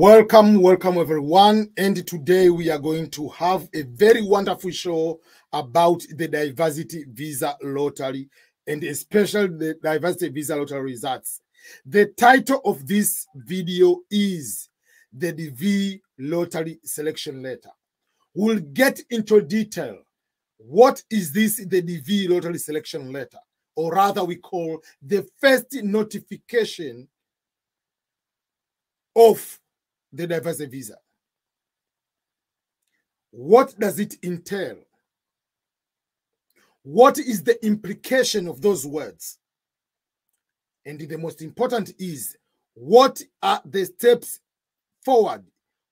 Welcome everyone, and today we are going to have a very wonderful show about the Diversity Visa Lottery and especially the Diversity Visa Lottery results. The title of this video is the DV Lottery Selection Letter. We'll get into detail. What is this, the DV Lottery Selection Letter, or rather we call the first notification of the diversity visa? What does it entail? What is the implication of those words? And the most important is, what are the steps forward?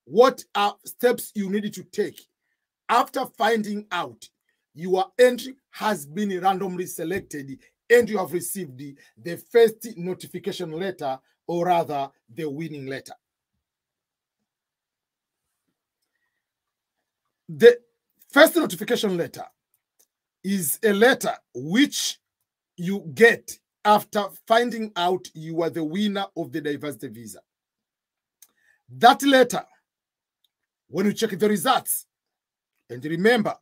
What are steps you need to take after finding out your entry has been randomly selected and you have received the first notification letter, or rather the winning letter? The first notification letter is a letter which you get after finding out you are the winner of the diversity visa. That letter, when you check the results, and remember,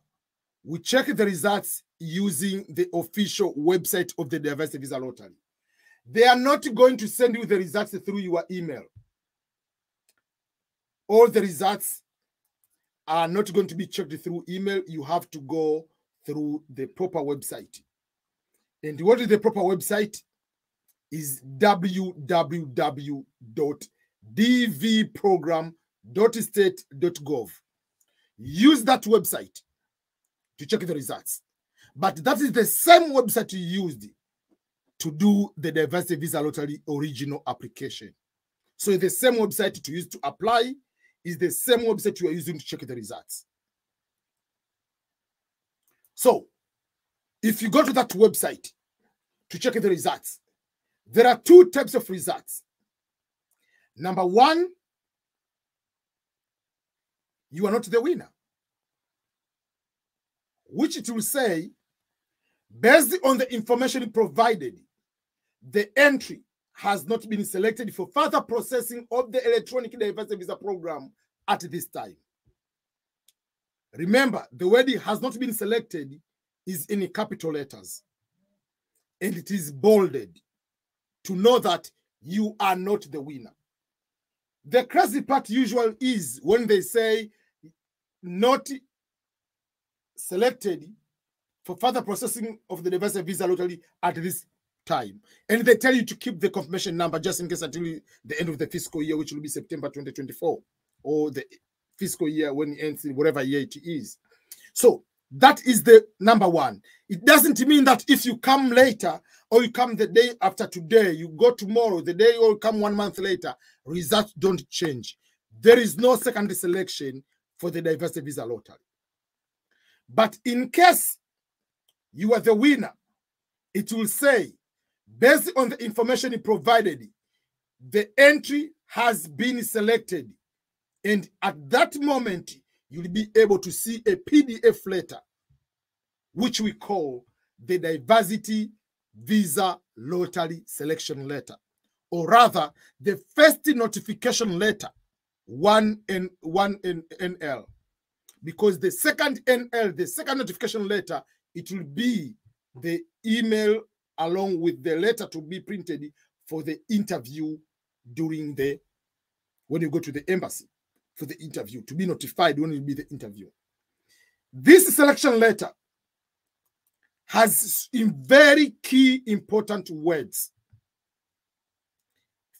we check the results using the official website of the Diversity Visa Lottery. They are not going to send you the results through your email. All the results are not going to be checked through email. You have to go through the proper website. And what is the proper website? Is www.dvprogram.state.gov. Use that website to check the results. But that is the same website you used to do the Diversity Visa Lottery original application. So the same website to use to apply is the same website you are using to check the results. So, if you go to that website to check the results, there are two types of results. Number one, you are not the winner, which it will say, based on the information provided, the entry has not been selected for further processing of the electronic diversity visa program at this time. Remember, the word has not been selected is in capital letters, and it is bolded to know that you are not the winner. The crazy part usually is when they say not selected for further processing of the diversity visa lottery at this time, and they tell you to keep the confirmation number just in case until the end of the fiscal year, which will be September 2024, or the fiscal year when it ends in whatever year it is. So that is the number one. It doesn't mean that if you come later or you come the day after today, you go tomorrow, the day or come 1 month later, results don't change. There is no secondary selection for the diversity visa lottery. But in case you are the winner, it will say, based on the information provided, the entry has been selected. And at that moment, you'll be able to see a PDF letter, which we call the Diversity Visa Lottery Selection Letter, or rather, the first notification letter, 1NL. Because the second NL, the second notification letter, it will be the email along with the letter to be printed for the interview during when you go to the embassy for the interview, to be notified when it will be the interview. This selection letter has in very key important words.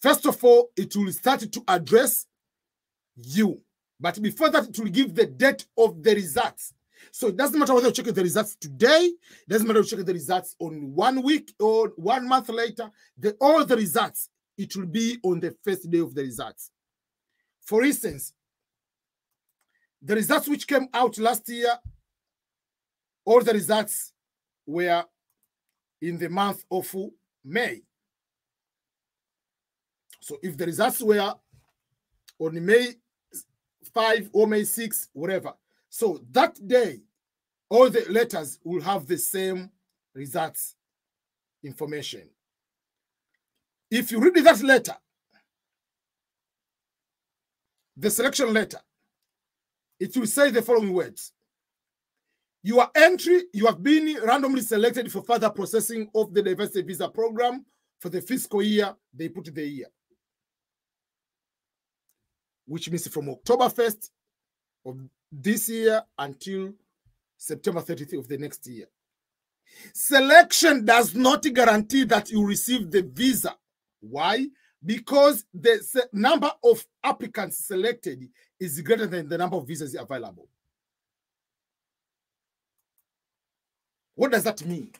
First of all, it will start to address you. But before that, it will give the date of the results. So it doesn't matter whether you check the results today, it doesn't matter if you check the results on 1 week or 1 month later, all the results, it will be on the first day of the results. For instance, the results which came out last year, all the results were in the month of May. So if the results were on May 5 or May 6, whatever, so that day, all the letters will have the same results information. If you read that letter, the selection letter, it will say the following words. Your entry, you have been randomly selected for further processing of the diversity visa program for the fiscal year. They put the year, which means from October 1st of this year until September 30th of the next year. Selection does not guarantee that you receive the visa. Why? Because the number of applicants selected is greater than the number of visas available. What does that mean?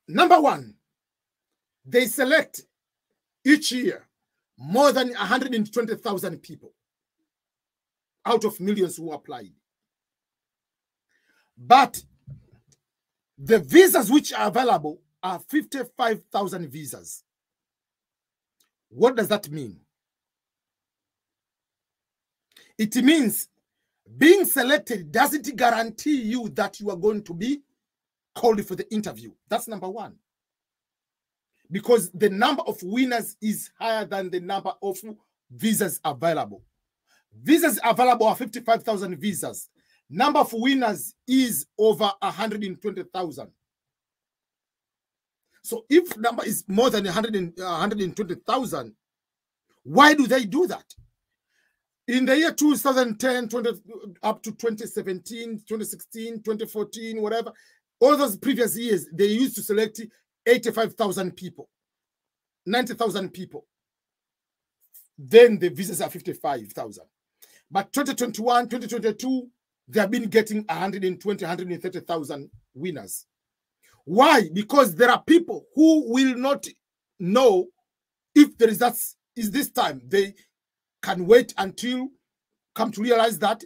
Number one, they select each year more than 120,000 people out of millions who applied. But the visas which are available are 55,000 visas. What does that mean? It means being selected doesn't guarantee you that you are going to be called for the interview. That's number one. Because the number of winners is higher than the number of visas available. Visas available are 55,000 visas. Number of winners is over 120,000. So if number is more than 120,000, why do they do that? In the year 2010, up to 2017, 2016, 2014, whatever, all those previous years, they used to select 85,000 people, 90,000 people. Then the visas are 55,000. But 2021, 2022, they have been getting 120, 130,000 winners. Why? Because there are people who will not know if the results is this time. They can wait until come to realize that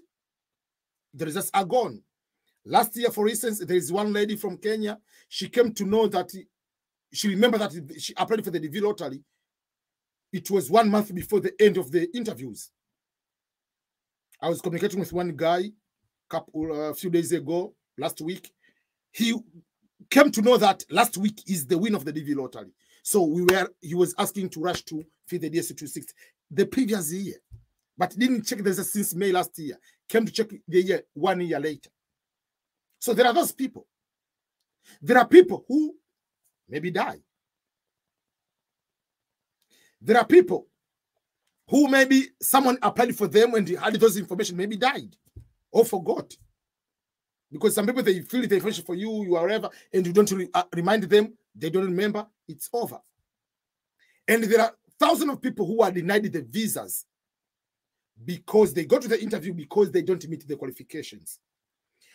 the results are gone. Last year, for instance, there is one lady from Kenya. She came to know that she remembered that she applied for the DV lottery. It was 1 month before the end of the interviews. I was communicating with one guy a few days ago, last week. He came to know that last week is the win of the DV lottery. So he was asking to rush to fill the DS260 the previous year, but didn't check the results since May last year. Came to check the year 1 year later. So there are those people. There are people who maybe die. There are people who maybe someone applied for them and had those information, maybe died or forgot. Because some people, they fill the information for you, whatever, and you don't remind them, they don't remember, it's over. And there are thousands of people who are denied the visas because they go to the interview because they don't meet the qualifications.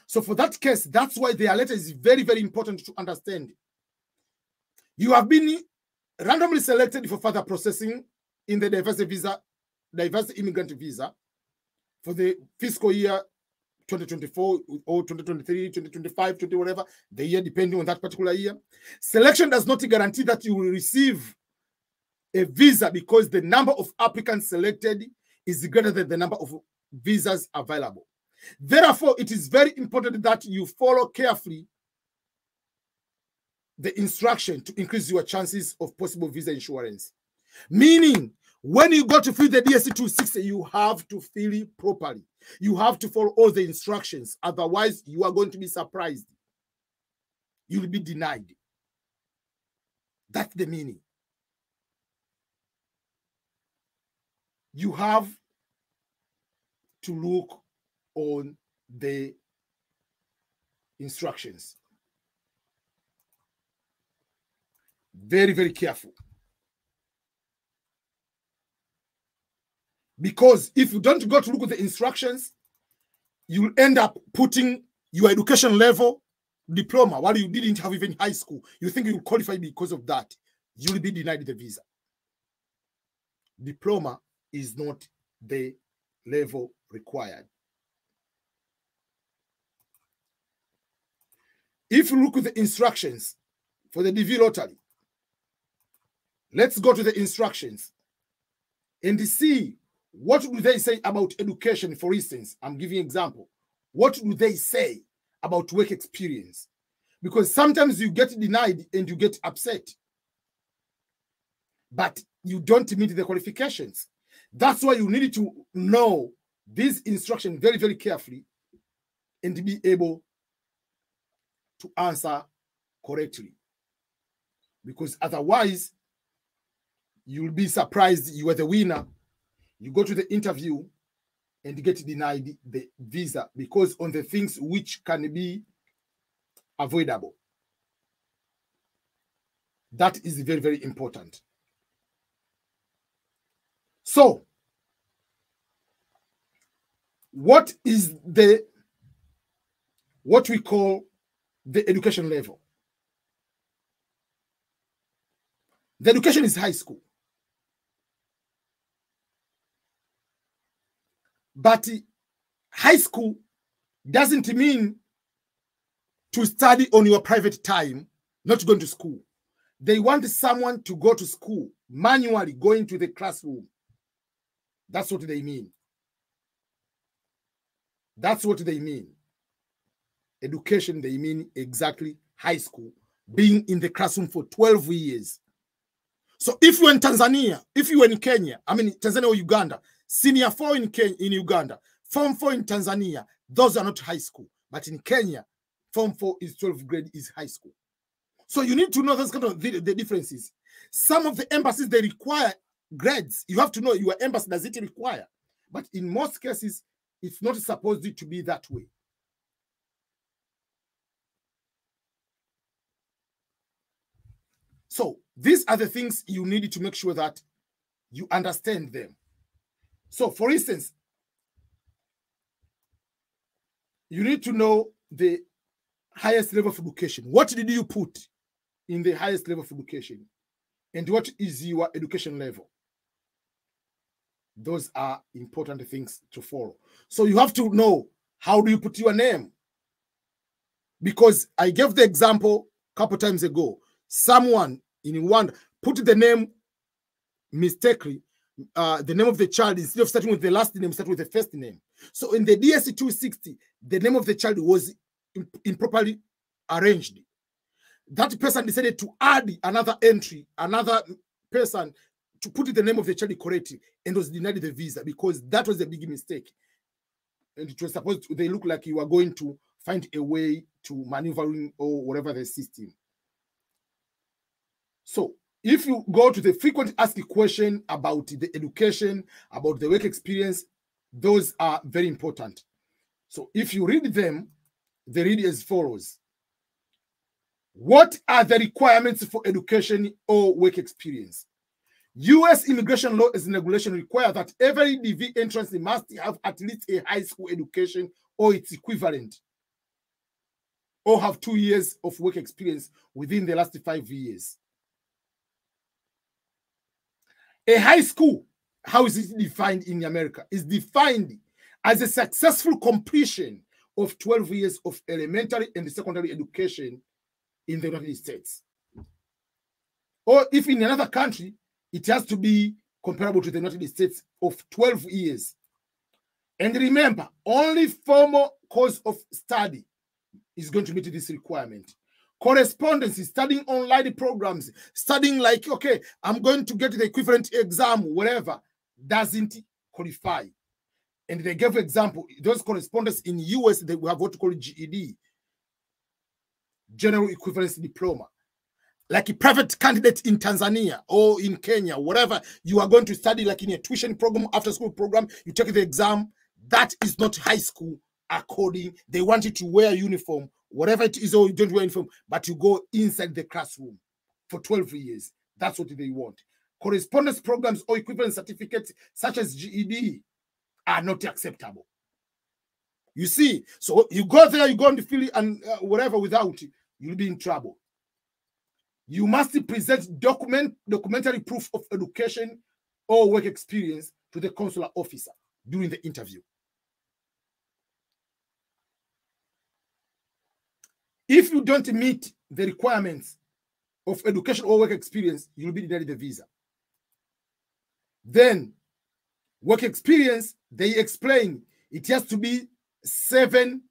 So for that case, that's why their letter is very, very important to understand. You have been randomly selected for further processing in the diverse immigrant visa for the fiscal year 2024 or 2023, 2025, 20 whatever, the year depending on that particular year. Selection does not guarantee that you will receive a visa because the number of applicants selected is greater than the number of visas available. Therefore, it is very important that you follow carefully the instruction to increase your chances of possible visa insurance. Meaning, when you go to fill the DS260, you have to fill it properly. You have to follow all the instructions. Otherwise, you are going to be surprised. You will be denied. That's the meaning. You have to look on the instructions. Very, very careful. Because if you don't go to look at the instructions, you'll end up putting your education level diploma while you didn't have even high school. You think you'll qualify because of that. You'll be denied the visa. Diploma is not the level required. If you look at the instructions for the DV lottery, let's go to the instructions and see what do they say about education. For instance, I'm giving an example. What do they say about work experience? Because sometimes you get denied and you get upset. But you don't meet the qualifications. That's why you need to know this instruction very, very carefully and be able to answer correctly. Because otherwise, you'll be surprised you are the winner. You go to the interview and get denied the visa because on the things which can be avoidable. That is very, very important. So, what is what we call the education level? The education is high school. But high school doesn't mean to study on your private time, not going to school. They want someone to go to school, manually going to the classroom. That's what they mean. That's what they mean. Education, they mean exactly high school, being in the classroom for 12 years. So if you're in Tanzania, if you're in Kenya, I mean Tanzania or Uganda, senior 4 in Uganda, form 4 in Tanzania, those are not high school. But in Kenya, form 4 is 12th grade is high school. So you need to know those kind of the differences. Some of the embassies, they require grades. You have to know your embassy, does it require? But in most cases, it's not supposed to be that way. So these are the things you need to make sure that you understand them. So for instance, you need to know the highest level of education. What did you put in the highest level of education? And what is your education level? Those are important things to follow. So you have to know, how do you put your name? Because I gave the example a couple times ago. Someone in Rwanda put the name mistakenly, the name of the child, instead of starting with the last name, start with the first name. So in the DSC 260, the name of the child was improperly arranged. That person decided to add another entry, another person, to put the name of the child correctly, and was denied the visa because that was a big mistake. And it was supposed to, they look like you are going to find a way to maneuvering or whatever the system. So if you go to the frequent asked question about the education, about the work experience, those are very important. So if you read them, they read as follows. What are the requirements for education or work experience? U.S. immigration law and regulation require that every DV entrance must have at least a high school education or its equivalent, or have 2 years of work experience within the last 5 years. A high school, how is it defined in America? Is defined as a successful completion of 12 years of elementary and secondary education in the United States. Or if in another country, it has to be comparable to the United States of 12 years. And remember, only formal course of study is going to meet this requirement. Correspondence is studying online programs, studying like, okay, I'm going to get the equivalent exam, whatever, doesn't qualify. And they gave example, those correspondents in US, they have what we call GED, General Equivalence Diploma. Like a private candidate in Tanzania or in Kenya, whatever, you are going to study like in a tuition program, after school program, you take the exam. That is not high school according. They want you to wear a uniform, whatever it is, or you don't wear uniform, but you go inside the classroom for 12 years. That's what they want. Correspondence programs or equivalent certificates such as GED are not acceptable. You see, so you go there, you go and fill it and whatever without, you'll be in trouble. You must present documentary proof of education or work experience to the consular officer during the interview. If you don't meet the requirements of education or work experience, you'll be denied the visa. Then, work experience, they explain it has to be 7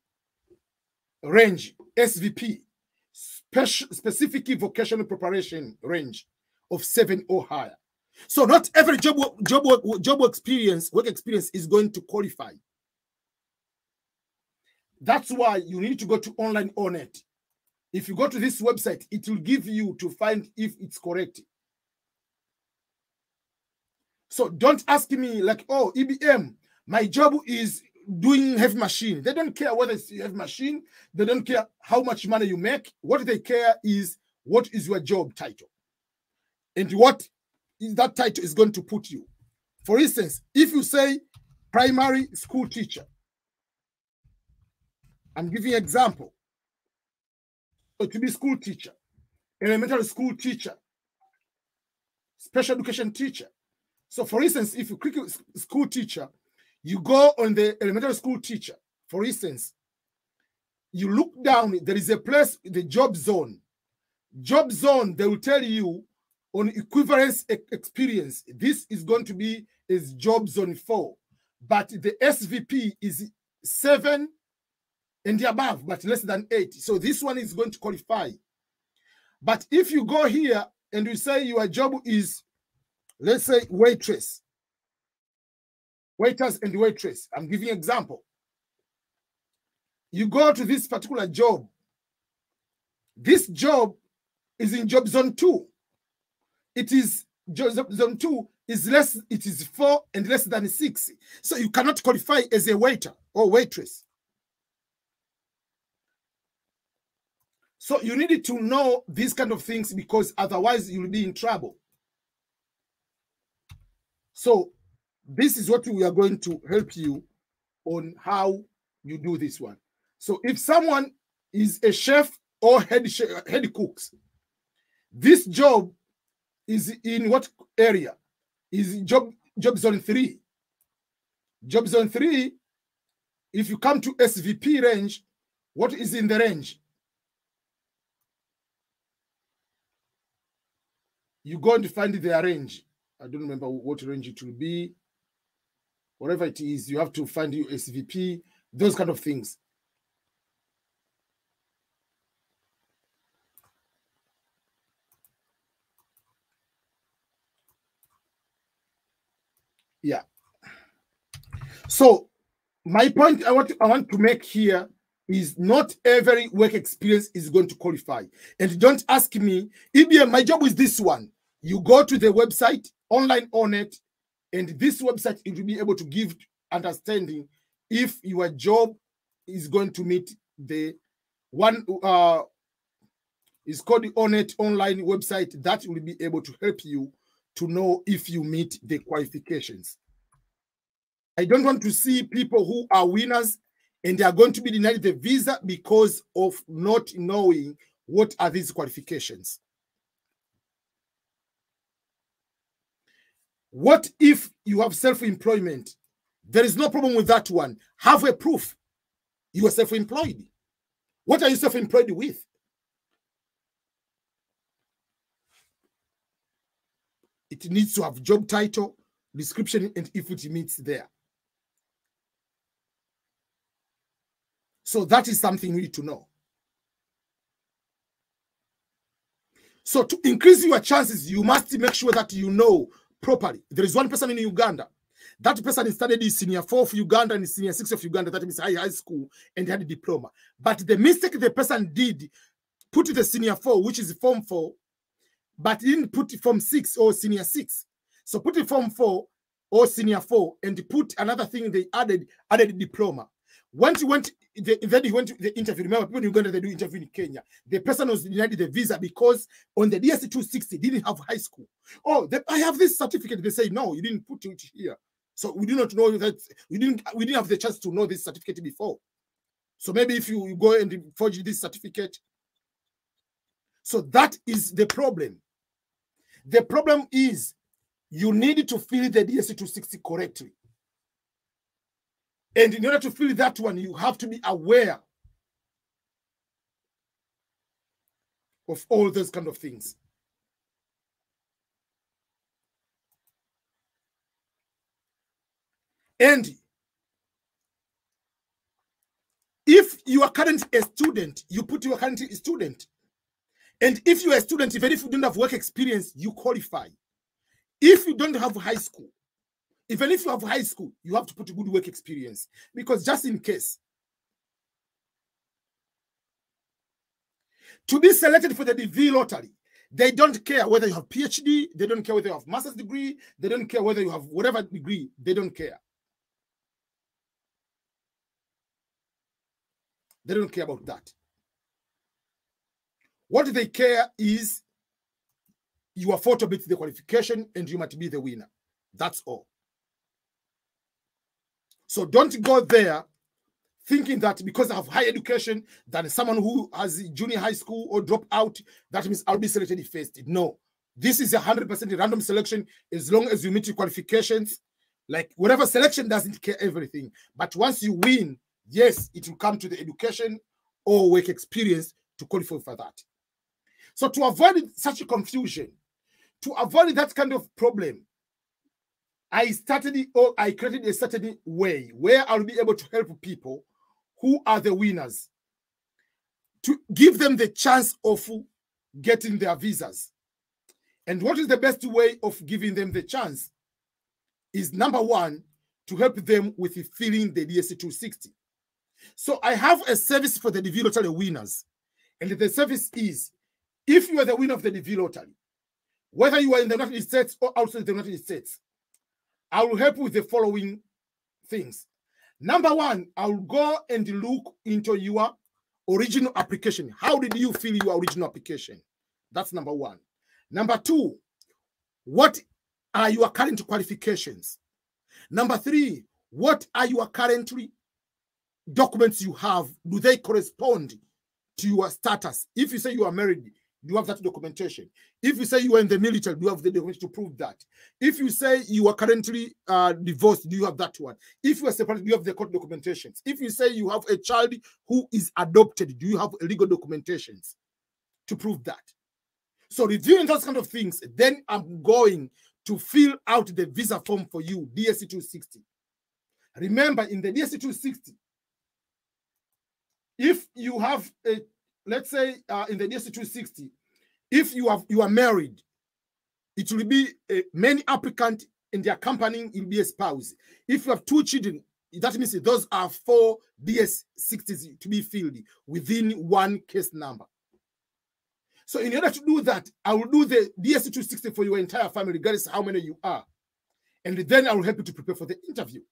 range, SVP, specific vocational preparation range of 7 or higher. So not every work experience is going to qualify. That's why you need to go to Online On-Net. If you go to this website, it will give you to find if it's correct. So don't ask me like, oh, EBM, my job is doing heavy machine. They don't care whether it's heavy machine. They don't care how much money you make. What they care is what is your job title and what is that title is going to put you. For instance, if you say primary school teacher, I'm giving an example. So to be school teacher, elementary school teacher, special education teacher. So for instance, if you click school teacher, you go on the elementary school teacher. For instance, you look down, there is a place, the job zone. Job zone, they will tell you on equivalence experience, this is going to be is job zone 4. But the SVP is 7 and above, but less than 8. So this one is going to qualify. But if you go here and you say your job is, let's say, waitress, waiters and waitress, I'm giving an example. You go to this particular job. This job is in job zone 2. It is job zone 2 is less, it is 4 and less than 6. So you cannot qualify as a waiter or waitress. So you need to know these kind of things because otherwise you'll be in trouble. So this is what we are going to help you on how you do this one. So if someone is a chef or head cooks, this job is in what area? Is job zone 3. Job zone 3, if you come to SVP range, what is in the range? You go and find their range. I don't remember what range it will be. Whatever it is, you have to find your SVP, those kind of things. Yeah. So my point I want to make here is not every work experience is going to qualify. And don't ask me, EBM, my job is this one. You go to the website, Online On-Net, and this website, it will be able to give understanding if your job is going to meet the one is called the On-Net online website that will be able to help you to know if you meet the qualifications. I don't want to see people who are winners and they are going to be denied the visa because of not knowing what are these qualifications. What if you have self-employment? There is no problem with that one. Have a proof. You are self-employed. What are you self-employed with? It needs to have job title, description, and if it meets there. So that is something we need to know. So to increase your chances, you must make sure that you know properly. There is one person in Uganda. That person studied in senior 4 of Uganda and senior 6 of Uganda, that means high school, and had a diploma. But the mistake the person did, put the senior 4, which is form 4, but he didn't put form 6 or senior 6. So put it form 4 or senior 4 and put another thing they added diploma. Once he went, then he went to the interview. Remember, people in Uganda, they do interview in Kenya. The person was denied the visa because on the DSC 260 didn't have high school. Oh, I have this certificate. They say, no, you didn't put it here. So we do not know that we didn't have the chance to know this certificate before. So maybe if you go and forge this certificate. So that is the problem. The problem is you need to fill the DSC 260 correctly. And in order to fill that one, you have to be aware of all those kind of things. And if you are currently a student, you put you are currently a student. And if you are a student, even if you don't have work experience, you qualify. If you don't have high school, even if you have high school, you have to put a good work experience, because just in case, to be selected for the DV lottery, they don't care whether you have PhD, they don't care whether you have master's degree, they don't care whether you have whatever degree, they don't care. They don't care about that. What they care is your photo beats the qualification and you might be the winner. That's all. So don't go there thinking that because I have high education than someone who has junior high school or drop out, that means I'll be selected first. No, this is 100% random selection. As long as you meet your qualifications, like whatever selection doesn't care everything. But once you win, yes, it will come to the education or work experience to qualify for that. So to avoid such a confusion, to avoid that kind of problem, I created a certain way where I'll be able to help people who are the winners, to give them the chance of getting their visas. And what is the best way of giving them the chance is, number one, to help them with filling the DSC 260. So I have a service for the DV lottery winners. And the service is, if you are the winner of the DV lottery, whether you are in the United States or outside the United States, I will help you with the following things. Number one, I will go and look into your original application. How did you fill your original application? That's number one. Number two, what are your current qualifications? Number three, what are your current documents you have? Do they correspond to your status? If you say you are married, do you have that documentation? If you say you are in the military, do you have the documentation to prove that? If you say you are currently divorced, do you have that one? If you are separated, do you have the court documentations? If you say you have a child who is adopted, do you have legal documentations to prove that? So reviewing those kind of things, then I'm going to fill out the visa form for you, DSC 260. Remember, in the DSC 260, if you have a, let's say in the DSC 260, if you are married, it will be a main applicant and the accompanying will be a spouse. If you have two children, that means those are 4 DS60s to be filled within one case number. So in order to do that, I will do the DSC 260 for your entire family, regardless of how many you are. And then I will help you to prepare for the interview.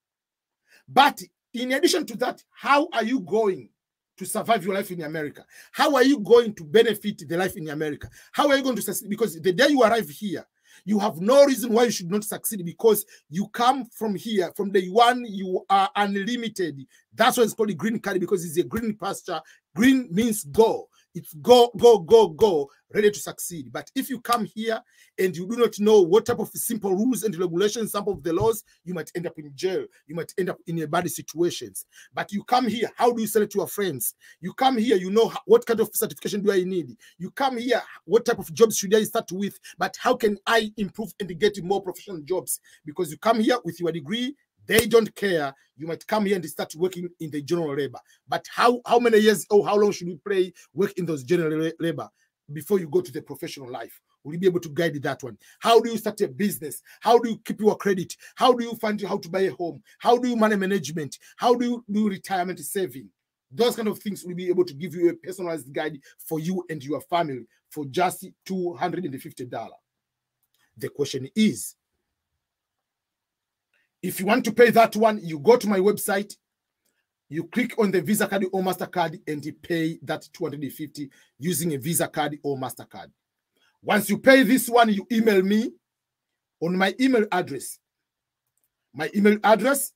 But in addition to that, how are you going to survive your life in America? How are you going to benefit the life in America? How are you going to succeed? Because the day you arrive here, you have no reason why you should not succeed, because you come from here, from day one, you are unlimited. That's why it's called a green card, because it's a green pasture. Green means go. It's go, go, go, go, ready to succeed. But if you come here and you do not know what type of simple rules and regulations, some of the laws, you might end up in jail. You might end up in a bad situations. But you come here, how do you sell it to your friends? You come here, you know what kind of certification do I need? You come here, what type of jobs should I start with? But how can I improve and get more professional jobs? Because you come here with your degree, they don't care. You might come here and start working in the general labor. But how many years or how long should you work in those general labor before you go to the professional life? Will you be able to guide that one? How do you start a business? How do you keep your credit? How do you find how to buy a home? How do you manage management? How do you do retirement saving? Those kind of things will be able to give you a personalized guide for you and your family for just $250. The question is, if you want to pay that one, you go to my website, you click on the Visa card or MasterCard and you pay that $250 using a Visa card or MasterCard. Once you pay this one, you email me on my email address. My email address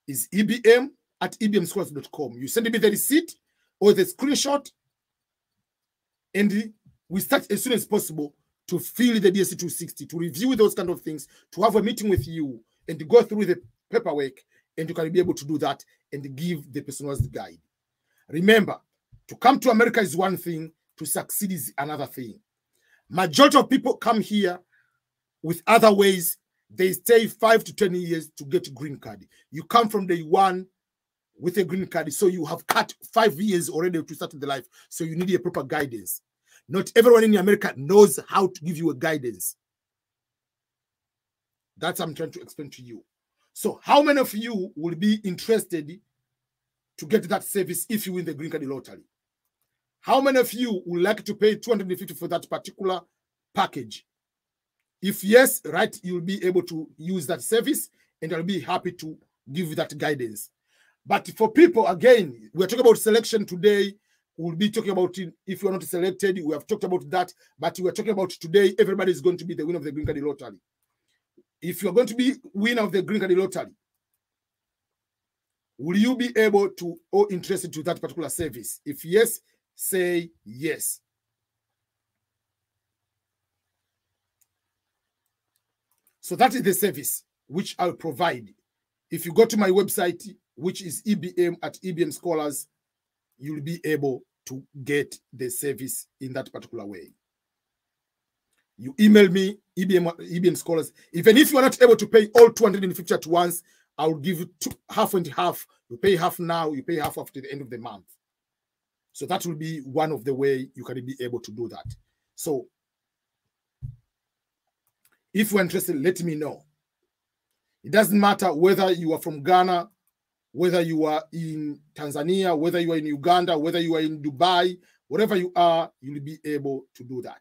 is ebm@ebmschools.com. You send me the receipt or the screenshot, and we start as soon as possible to fill the DSC 260, to review those kind of things, to have a meeting with you, and to go through the paperwork, and you can be able to do that and give the personalized guide. Remember, to come to America is one thing, to succeed is another thing. Majority of people come here with other ways. They stay 5 to 10 years to get a green card. You come from day one with a green card, so you have cut 5 years already to start the life. So you need a proper guidance. Not everyone in America knows how to give you a guidance. That's what I'm trying to explain to you. So how many of you will be interested to get that service if you win the green card lottery? How many of you would like to pay $250 for that particular package? If yes, right, you'll be able to use that service, and I'll be happy to give you that guidance. But for people, again, we're talking about selection today. We'll be talking about it if you're not selected. We have talked about that, but we're talking about today, everybody is going to be the winner of the green card lottery. If you're going to be winner of the green card lottery, will you be able to or interested to that particular service? If yes, say yes. So that is the service which I'll provide. If you go to my website, which is EBM at EBM Scholars, you'll be able to get the service in that particular way. You email me, EBM Scholars. Even if you are not able to pay all 250 at once, I will give you half and half. You pay half now, you pay half after the end of the month. So that will be one of the way you can be able to do that. So if you're interested, let me know. It doesn't matter whether you are from Ghana, whether you are in Tanzania, whether you are in Uganda, whether you are in Dubai, wherever you are, you'll be able to do that.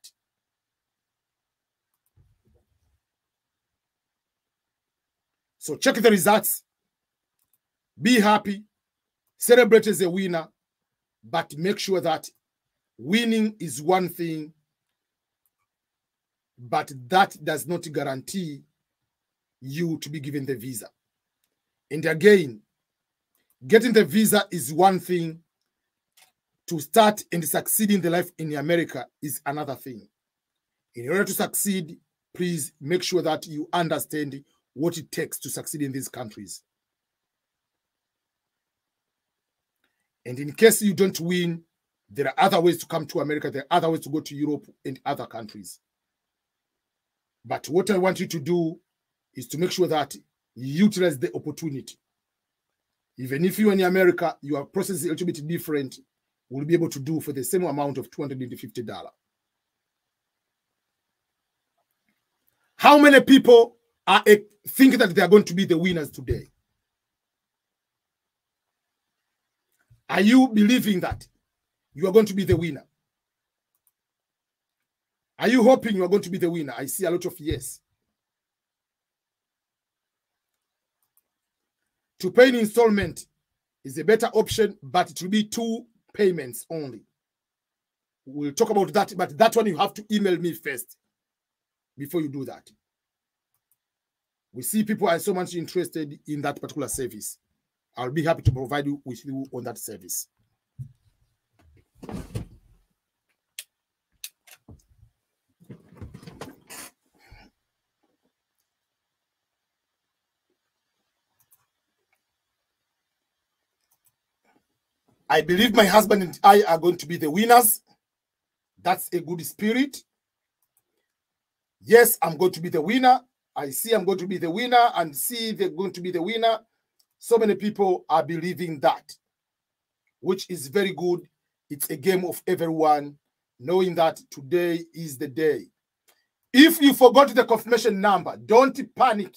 So check the results. Be happy. Celebrate as a winner. But make sure that winning is one thing, but that does not guarantee you to be given the visa. And again, getting the visa is one thing. To start and succeed in the life in America is another thing. In order to succeed, please make sure that you understand what it takes to succeed in these countries. And in case you don't win, there are other ways to come to America. There are other ways to go to Europe and other countries. But what I want you to do is to make sure that you utilize the opportunity. Even if you're in America, your process is a little bit different. We'll be able to do for the same amount of $250. How many people are thinking that they are going to be the winners today? Are you believing that you are going to be the winner? Are you hoping you are going to be the winner? I see a lot of yes. To pay in installment is a better option, but it will be 2 payments only. We'll talk about that, but that one you have to email me first before you do that. We see people are so much interested in that particular service. I'll be happy to provide you with you on that service. I believe my husband and I are going to be the winners. That's a good spirit. Yes, I'm going to be the winner. I see I'm going to be the winner and see they're going to be the winner. So many people are believing that, which is very good. It's a game of everyone, knowing that today is the day. If you forgot the confirmation number, don't panic.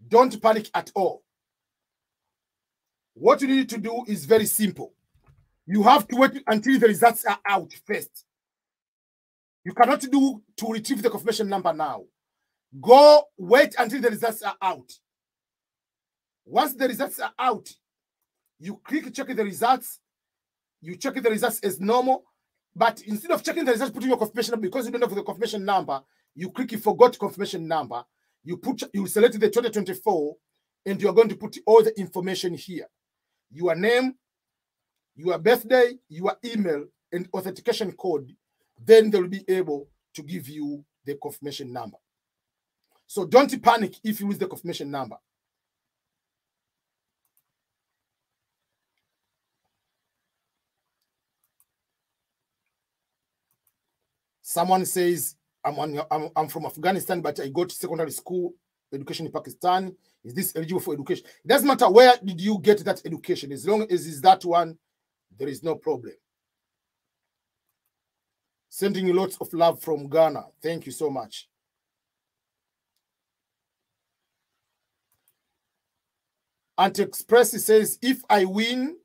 Don't panic at all. What you need to do is very simple. You have to wait until the results are out first. You cannot do to retrieve the confirmation number now. Go wait until the results are out. Once the results are out, you click check the results. You check the results as normal. But instead of checking the results, putting your confirmation number, because you don't have the confirmation number, you click you forgot confirmation number. You select the 2024, and you're going to put all the information here. Your name, your birthday, your email, and authentication code. Then they'll be able to give you the confirmation number. So don't panic if you lose the confirmation number. Someone says, I'm from Afghanistan, but I go to secondary school education in Pakistan. Is this eligible for education? It doesn't matter where did you get that education. As long as it's that one, there is no problem. Sending you lots of love from Ghana. Thank you so much. Anti-Express says, if I win,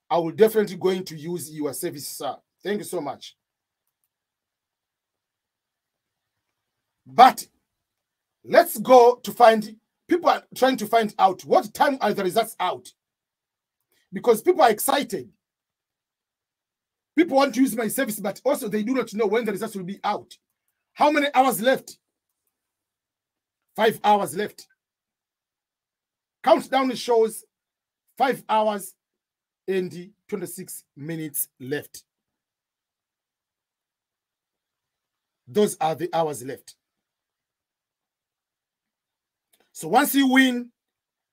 I will definitely going to use your service, sir. Thank you so much. But let's go to find, people are trying to find out what time are the results out. Because people are excited. People want to use my service, but also they do not know when the results will be out. How many hours left? 5 hours left. Countdown shows 5 hours and 26 minutes left. Those are the hours left. So once you win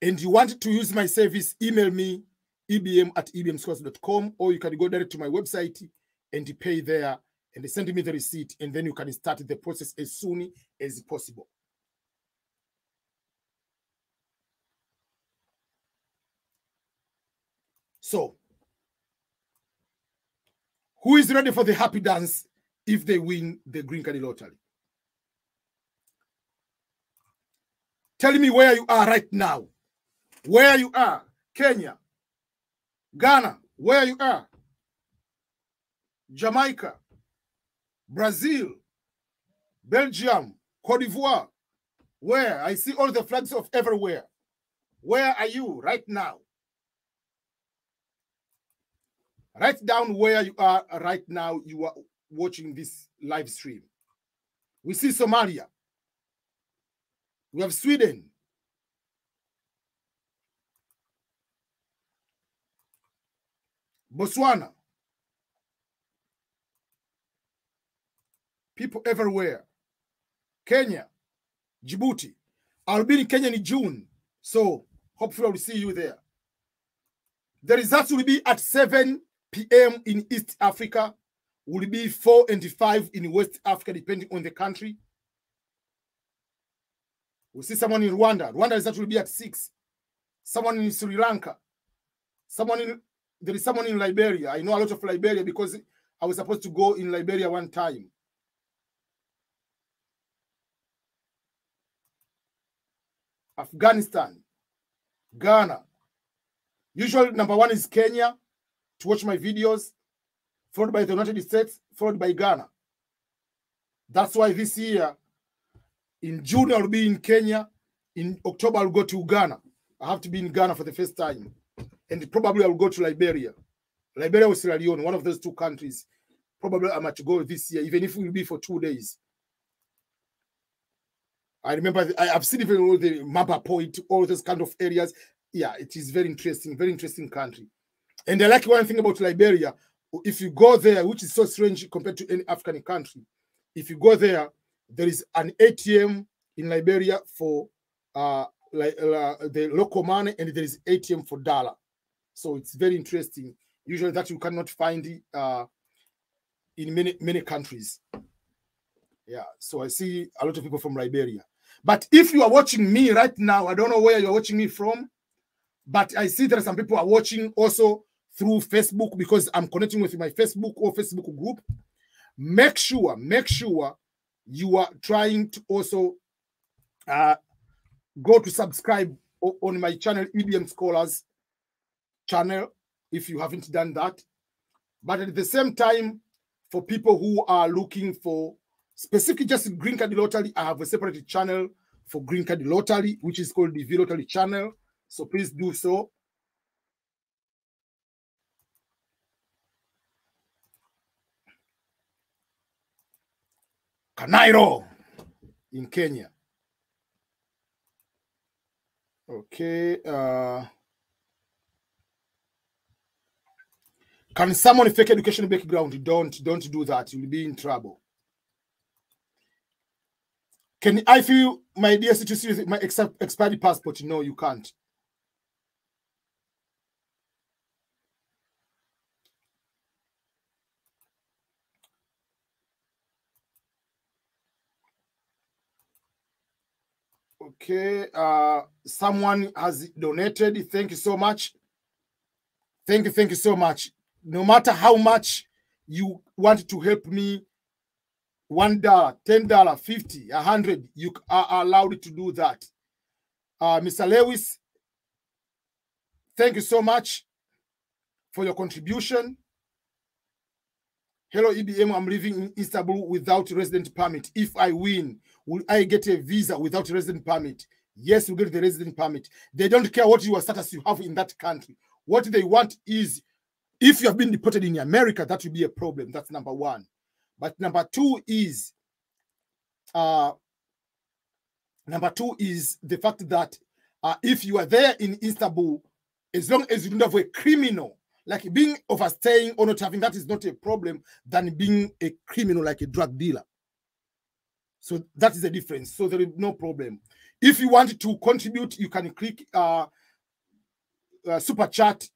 and you want to use my service, email me, ebm@ebmschools.com, or you can go direct to my website and pay there and send me the receipt, and then you can start the process as soon as possible. So, who is ready for the happy dance if they win the Green Card Lottery? Tell me where you are right now. Where you are. Kenya, Ghana, where you are. Jamaica, Brazil, Belgium, Cote d'Ivoire. Where? I see all the flags of everywhere. Where are you right now? Write down where you are right now. You are watching this live stream. We see Somalia. We have Sweden. Botswana. People everywhere. Kenya. Djibouti. I'll be in Kenya in June. So hopefully I will see you there. The results will be at 7 p.m. in East Africa. Will be 4 and 5 in West Africa, depending on the country. We'll see someone in Rwanda. Rwanda result will be at 6. Someone in Sri Lanka. There is someone in Liberia. I know a lot of Liberia because I was supposed to go in Liberia one time. Afghanistan, Ghana. Usually number 1 is Kenya to watch my videos, followed by the United States, followed by Ghana. That's why this year, in June, I'll be in Kenya. In October, I'll go to Ghana. I have to be in Ghana for the first time. And probably I'll go to Liberia. Liberia or Sierra Leone, one of those 2 countries. Probably I might go this year, even if it will be for 2 days. I remember, I've seen even all the Maba Point, all those kind of areas. Yeah, it is very interesting country. And I like one thing about Liberia. If you go there, which is so strange compared to any African country, if you go there, there is an ATM in Liberia for the local money, and there is ATM for dollar. So it's very interesting. Usually that you cannot find in many countries. Yeah, so I see a lot of people from Liberia. But if you are watching me right now, I don't know where you're watching me from, but I see there are some people are watching also through Facebook, because I'm connecting with my Facebook or Facebook group. Make sure you are trying to also go to subscribe on my channel, EBM Scholars channel, if you haven't done that. But at the same time, for people who are looking for specifically just Green Card Lottery, I have a separate channel for Green Card Lottery, which is called the V Lottery channel. So please do so. Kanairo in Kenya. Okay. Can someone fake education background? Don't do that. You'll be in trouble. Can I feel my dear citizen with my expired passport? No, you can't. Okay, someone has donated. Thank you so much. Thank you so much. No matter how much you want to help me, $1, $10, $50, $100, you are allowed to do that. Mr. Lewis, Thank you so much for your contribution. Hello, EBM. I'm living in Istanbul without resident permit. If I win, will I get a visa without resident permit? Yes, you get the resident permit. They don't care what your status you have in that country. What they want is, if you have been deported in America, that will be a problem. That's number one. But number two is the fact that if you are there in Istanbul, as long as you don't have a criminal, like being overstaying or not having, that is not a problem than being a criminal like a drug dealer. So that is the difference. So there is no problem. If you want to contribute, you can click super chat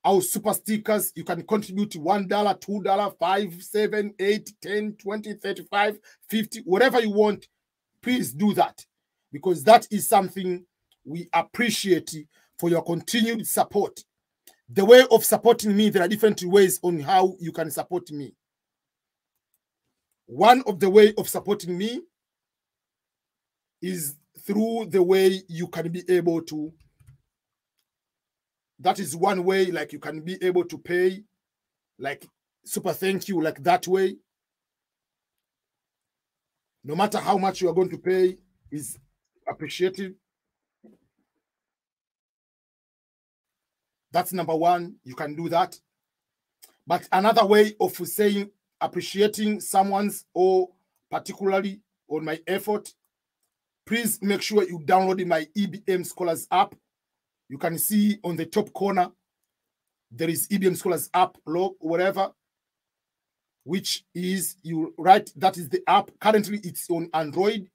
or super stickers. You can contribute $1, $2, $5, $7, $8, $10, $20, $35, $50, whatever you want. Please do that, because that is something we appreciate for your continued support. The way of supporting me, there are different ways on how you can support me. One of the way of supporting me is through the way you can be able to, that is one way, like you can be able to pay, like super thank you, like that way. No matter how much you are going to pay is appreciated. That's number one. You can do that. But another way of saying appreciating someone's, or particularly on my effort, please make sure you download my EBM Scholars app. You can see on the top corner, there is EBM Scholars app, log, whatever, which is, you write, that is the app. Currently, it's on Android.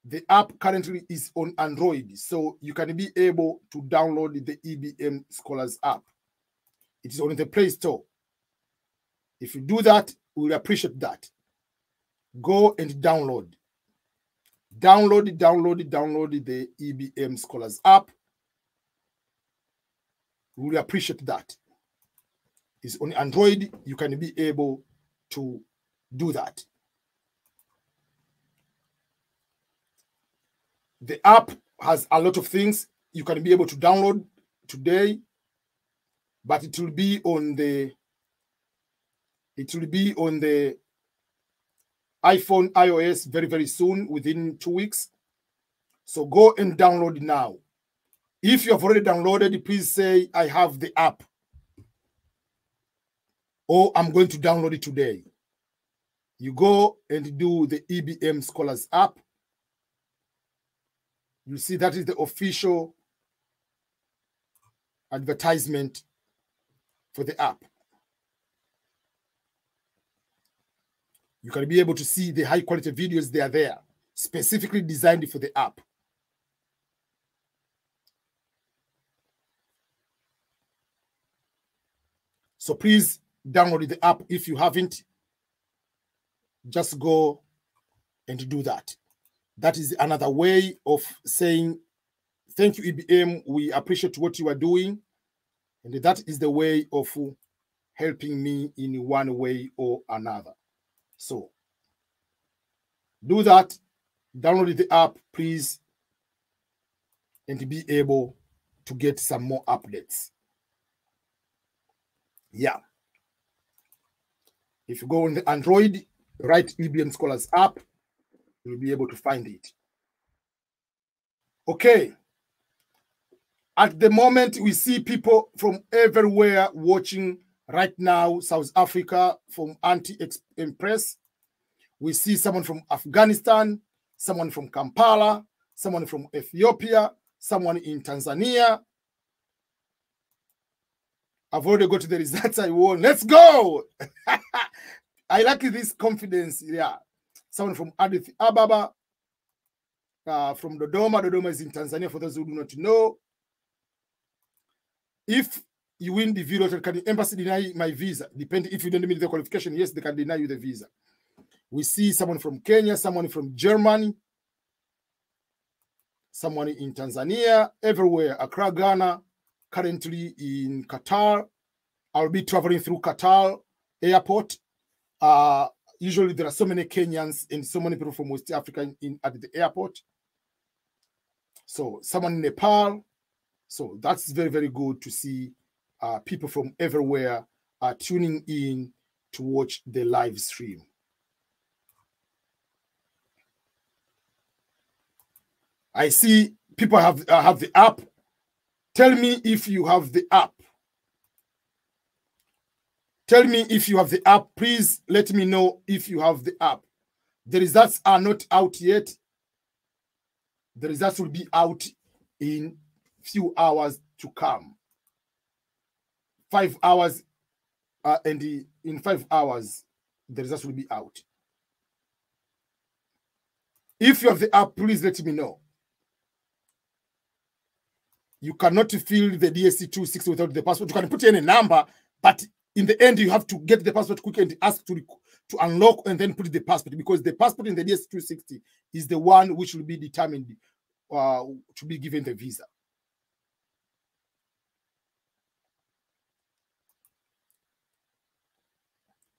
The app currently is on Android, so you can be able to download the EBM Scholars app. It is on the Play Store. If you do that, we'll appreciate that. Go and download the EBM Scholars app. We'll appreciate that. It's on Android. You can be able to do that. The app has a lot of things you can be able to download today, but it will be on the iPhone, iOS very, very soon, within 2 weeks. So go and download now. If you have already downloaded, please say, I have the app, or I'm going to download it today. You go and do the EBM Scholars app. You see that is the official advertisement for the app. You can be able to see the high quality videos. They are there, specifically designed for the app. So please download the app. If you haven't, just go and do that. That is another way of saying, thank you, EBM. We appreciate what you are doing. And that is the way of helping me in one way or another. So do that. Download the app, please, and be able to get some more updates. Yeah. If you go on the Android, write EBM Scholars app, you'll be able to find it. Okay. At the moment, we see people from everywhere watching right now. South Africa from Anti-Empress. We see someone from Afghanistan, someone from Kampala, someone from Ethiopia, someone in Tanzania. I've already got the results I won. Let's go. I like this confidence. Yeah. Someone from Addis Ababa, from Dodoma. Dodoma is in Tanzania, for those who do not know. If you win the video, can the embassy deny my visa? Depending if you don't meet the qualification, yes, they can deny you the visa. We see someone from Kenya, someone from Germany, someone in Tanzania, everywhere. Accra, Ghana, currently in Qatar. I'll be traveling through Qatar airport. Usually there are so many Kenyans and so many people from West Africa at the airport. So someone in Nepal, So that's very, very good to see people from everywhere tuning in to watch the live stream. I see people have the app. Tell me if you have the app. Tell me if you have the app. Please let me know if you have the app. The results are not out yet. The results will be out in few hours to come. 5 hours, and in 5 hours, the results will be out. If you have the app, please let me know. You cannot fill the DSC 260 without the passport. You can put in a number, but in the end, you have to get the passport quick and ask to unlock and then put the passport, because the passport in the DSC 260 is the one which will be determined to be given the visa.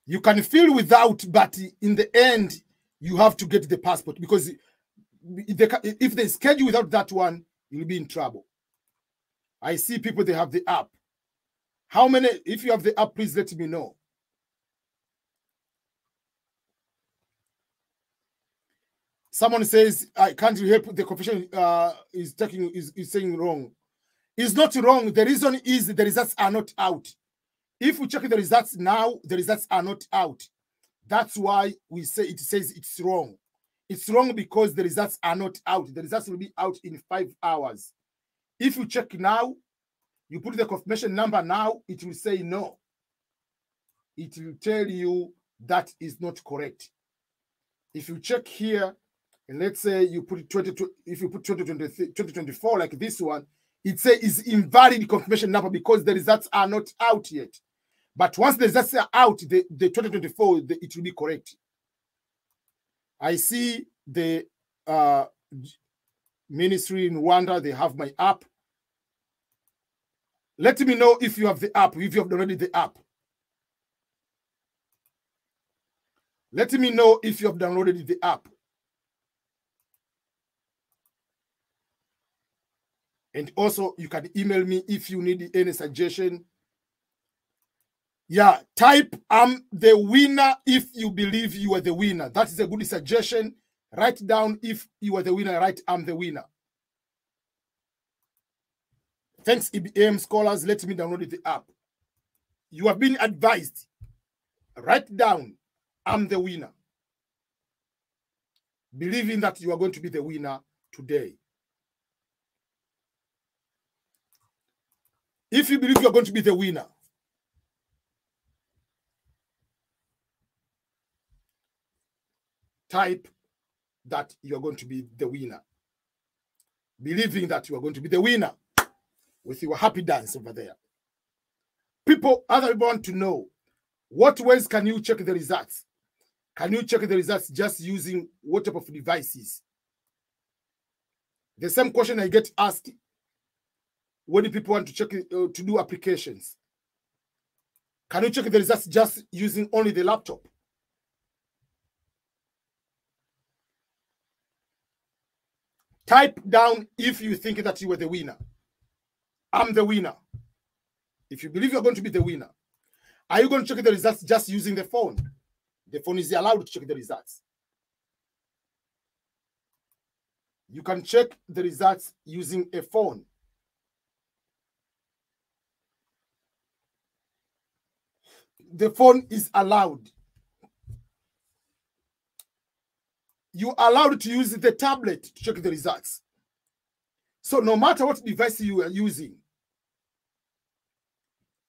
You can fill without, but in the end, you have to get the passport, because if they schedule without that one, you'll be in trouble. I see people, they have the app. How many? If you have the app, please let me know. Someone says, I can't help, the confession is saying wrong. It's not wrong. The reason is the results are not out. If we check the results now, the results are not out. That's why we say it says it's wrong. It's wrong because the results are not out. The results will be out in 5 hours. If you check now, you put the confirmation number now, it will say no. It will tell you that is not correct. If you check here, and let's say you put 2024 like this one, it says is invalid confirmation number because the results are not out yet. But once the results are out, the 2024, it will be correct. I see the ministry in Rwanda, they have my app. Let me know if you have the app, if you have downloaded the app. Let me know if you have downloaded the app. And also, you can email me if you need any suggestion. Yeah, type I'm the winner if you believe you are the winner. That is a good suggestion. Write down if you are the winner, write I'm the winner. Thanks, EBM scholars. Let me download the app. You have been advised. Write down I'm the winner. Believing that you are going to be the winner today. If you believe you are going to be the winner, type that you are going to be the winner. Believing that you are going to be the winner with your happy dance over there. Other people want to know, what ways can you check the results? Can you check the results just using what type of devices? The same question I get asked when people want to check to do applications. Can you check the results just using only the laptop? Type down if you think that you were the winner. I'm the winner. If you believe you're going to be the winner, are you going to check the results just using the phone? The phone is allowed to check the results. You can check the results using a phone. The phone is allowed. You are allowed to use the tablet to check the results. So no matter what device you are using,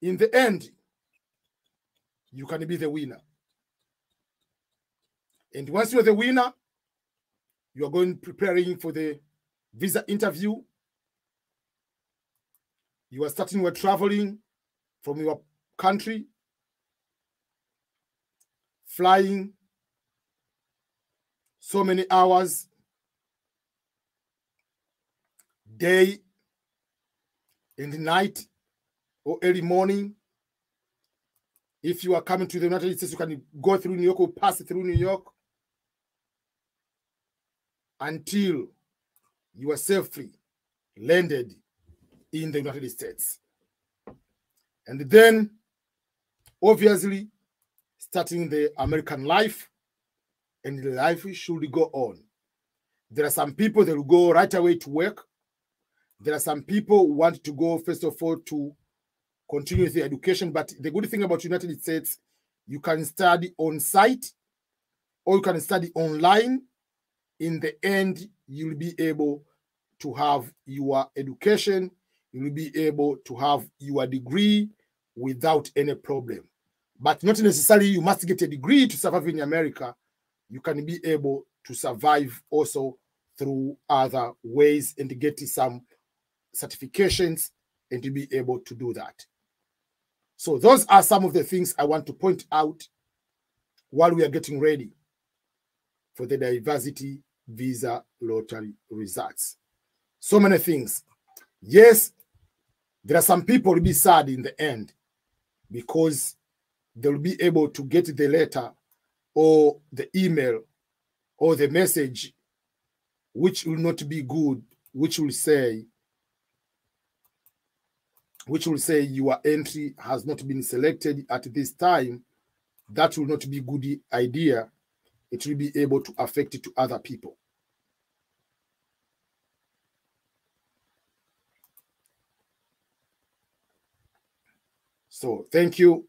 in the end, you can be the winner. And once you're the winner, you are going preparing for the visa interview. You are starting with traveling from your country, flying so many hours, day and night or early morning. If you are coming to the United States, you can go through New York or pass through New York until you are safely landed in the United States. And then, obviously, starting the American life, and the life should go on. There are some people that will go right away to work. There are some people who want to go, first of all, to continue their education. But the good thing about United States, you can study on site or you can study online. In the end, you'll be able to have your education. You'll be able to have your degree without any problem. But not necessarily you must get a degree to survive in America. You can be able to survive also through other ways and get some certifications and to be able to do that. So those are some of the things I want to point out while we are getting ready for the diversity visa lottery results. So many things. Yes, there are some people who will be sad in the end because they'll be able to get the letter or the email or the message which will not be good, which will say your entry has not been selected at this time. That will not be a good idea. It will be able to affect it to other people. So thank you.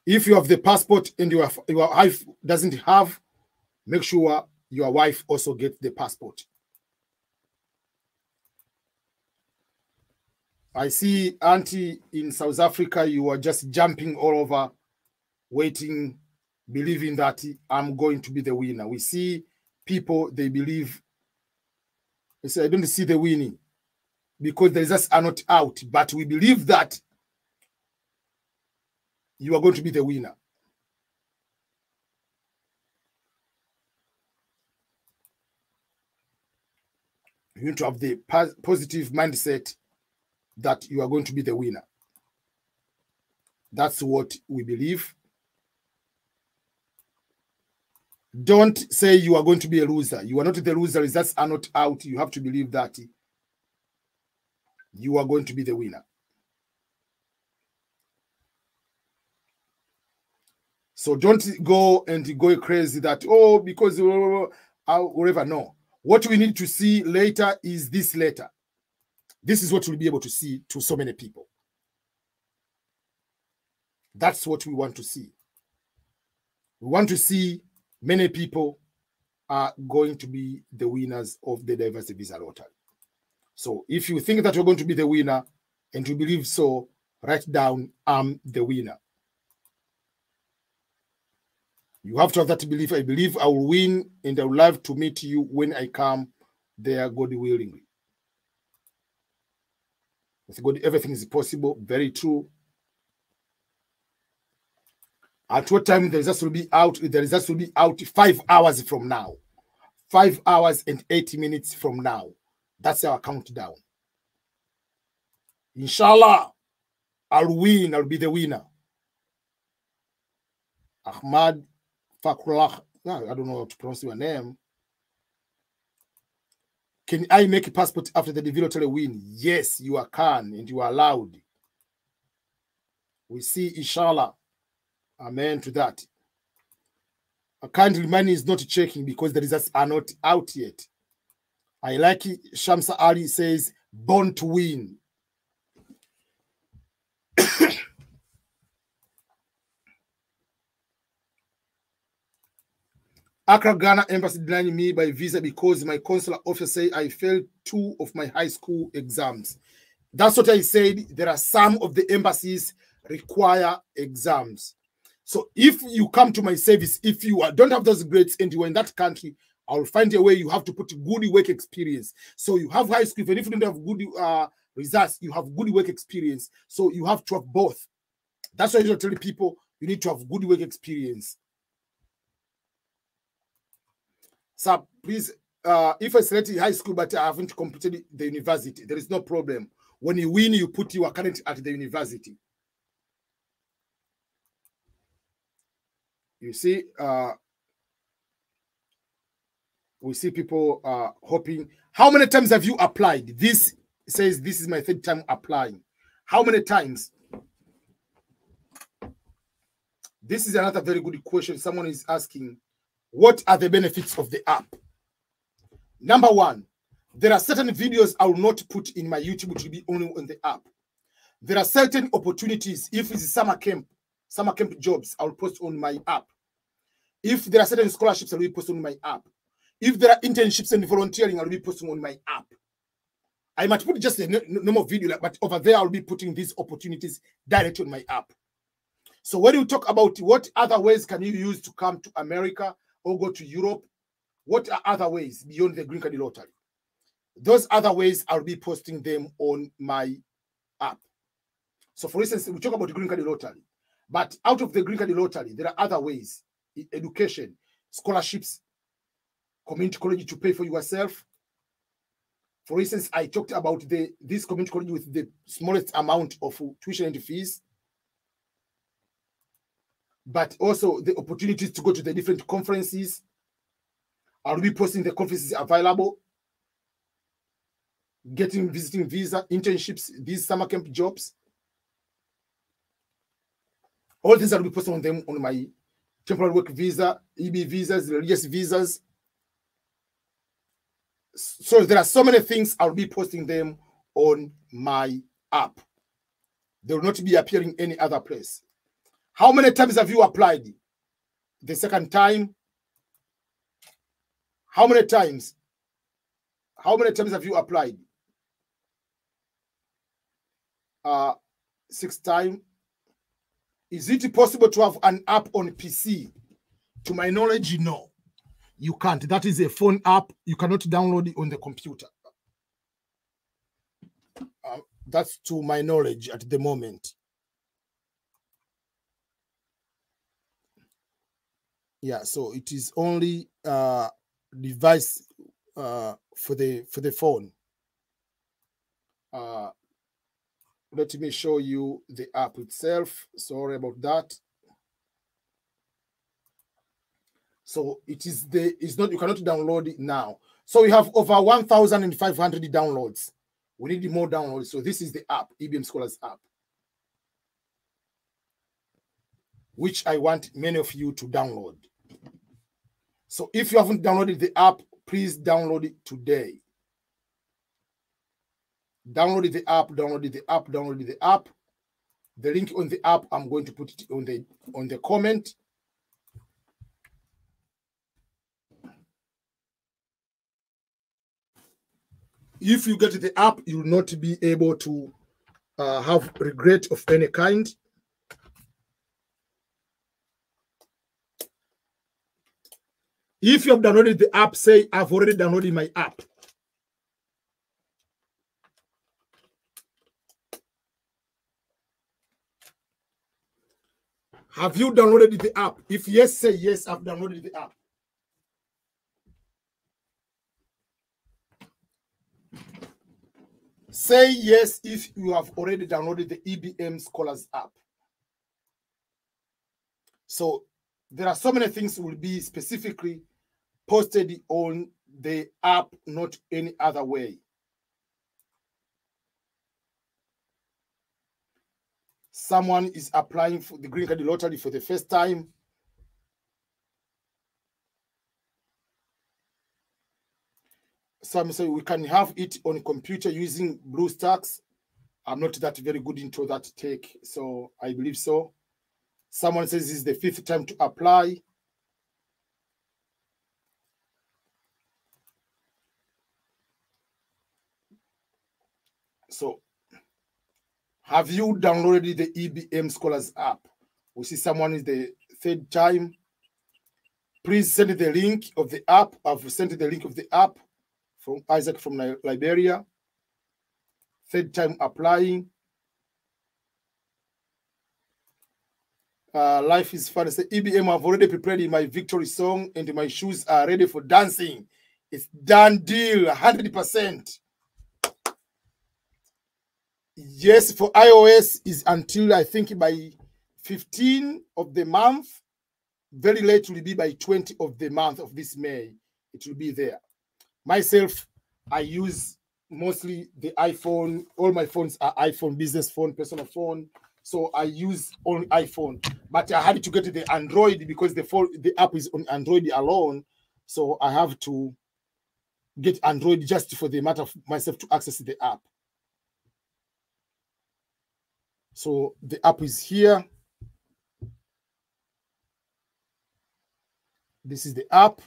If you have the passport and your wife doesn't have, make sure your wife also gets the passport. I see, Auntie, in South Africa, you are just jumping all over, waiting, believing that I'm going to be the winner. We see people, they believe, they say, I don't see the winning because the results are not out, but we believe that you are going to be the winner. You need to have the positive mindset that you are going to be the winner. That's what we believe. Don't say you are going to be a loser. You are not the loser. Results are not out. You have to believe that you are going to be the winner. So don't go and go crazy that, oh, because whatever. No. What we need to see later is this letter. This is what we'll be able to see to so many people. That's what we want to see. We want to see many people are going to be the winners of the diversity visa lottery. So if you think that you're going to be the winner and you believe so, write down, I'm the winner. You have to have that belief. I believe I will win and I would love to meet you when I come there, God willingly. With God, everything is possible. Very true. At what time the results will be out? The results will be out 5 hours from now. 5 hours and 80 minutes from now. That's our countdown. Inshallah, I'll win. I'll be the winner. Ahmad Fakrullah. I don't know how to pronounce your name. Can I make a passport after the divinatory win? Yes, you can and you are allowed. We see, inshallah. Amen to that. Kindly, money is not checking because the results are not out yet. I like it. Shamsa Ali says, born to win. Accra, Ghana embassy denying me by visa because my consular officer said I failed 2 of my high school exams. That's what I said. There are some of the embassies require exams. So if you come to my service, if you don't have those grades and you are in that country, I will find a way. You have to put good work experience. So you have high school, even if you don't have good results, you have good work experience. So you have to have both. That's why I tell people you need to have good work experience. So please, if I selected high school but I haven't completed the university, there is no problem. When you win, you put your current at the university. You see, we see people hoping. How many times have you applied? This It says this is my third time applying. How many times? This is another very good question. Someone is asking, what are the benefits of the app? Number one, there are certain videos I will not put in my YouTube, which will be only on the app. There are certain opportunities. If it's summer camp jobs, I will post on my app. If there are certain scholarships, I will be posting on my app. If there are internships and volunteering, I will be posting on my app. I might put just a normal video, but over there, I'll be putting these opportunities directly on my app. So when you talk about what other ways can you use to come to America or go to Europe, what are other ways beyond the Green Card Lottery? Those other ways, I'll be posting them on my app. So for instance, we talk about the Green Card Lottery, but out of the Green Card Lottery, there are other ways: education, scholarships, community college to pay for yourself. For instance, I talked about this community college with the smallest amount of tuition and fees, but also the opportunities to go to the different conferences. I'll be posting the conferences available, visiting visa, internships, these summer camp jobs. All these I'll be posting on them on my temporary work visa, EB visas, religious visas. So there are so many things, I'll be posting them on my app. They will not be appearing any other place. How many times have you applied? The second time? How many times? How many times have you applied? 6 times. Is it possible to have an app on PC? To my knowledge, no. You can't. That is a phone app. You cannot download it on the computer. That's to my knowledge at the moment. Yeah, so it is only device for the phone. Let me show you the app itself. Sorry about that. So it's not, you cannot download it now. So we have over 1,500 downloads. We need more downloads. So this is the app, EBM Scholars app, which I want many of you to download. So if you haven't downloaded the app, please download it today. Download the app, download the app, download the app. The link on the app, I'm going to put it on the comment. If you get the app, you will not be able to have regret of any kind. If you have downloaded the app, say, I've already downloaded my app. Have you downloaded the app? If yes, say yes, I've downloaded the app. Say yes if you have already downloaded the EBM Scholars app. So there are so many things will be specifically posted on the app, not any other way. Someone is applying for the Green Card Lottery for the first time. Some say we can have it on computer using BlueStacks. I'm not that very good into that tech, so I believe so. Someone says this is the 5th time to apply. So, have you downloaded the EBM Scholars app? We see someone is the 3rd time. Please send the link of the app. I've sent the link of the app from Isaac from Liberia. 3rd time applying. Life is fun. Say, EBM, I've already prepared my victory song and my shoes are ready for dancing. It's done deal, 100%. Yes, for iOS is until I think by 15 of the month. Very late will be by 20 of the month of this May. It will be there. Myself, I use mostly the iPhone. All my phones are iPhone, business phone, personal phone. So I use only iPhone. But I had to get the Android because the app is on Android alone. So I have to get Android just for the matter of myself to access the app. So the app is here. This is the app.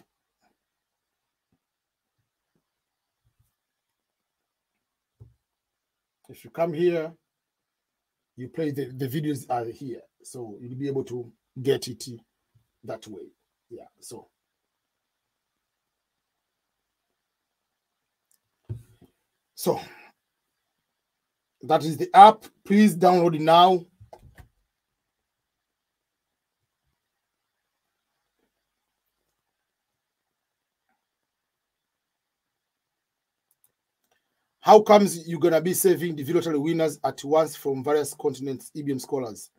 If you come here, you play the videos are here. So you'll be able to get it that way. Yeah. So that is the app. Please download it now. How comes you're going to be saving the lottery winners at once from various continents, EBM scholars?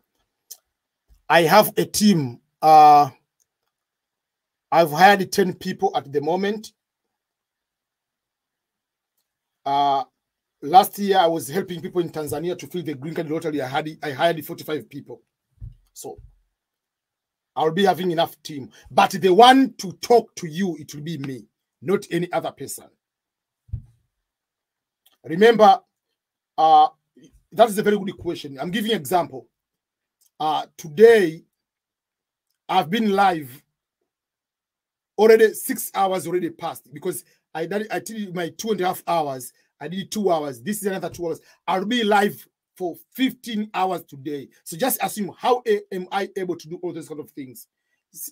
I have a team. I've hired 10 people at the moment. Last year, I was helping people in Tanzania to fill the green card lottery. I hired 45 people. So I'll be having enough team. But the one to talk to you, it will be me, not any other person. Remember, that is a very good question. I'm giving an example. Today, I've been live already 6 hours already passed because I did my 2.5 hours. I did 2 hours. This is another 2 hours. I'll be live for 15 hours today. So just assume, how am I able to do all those kind of things?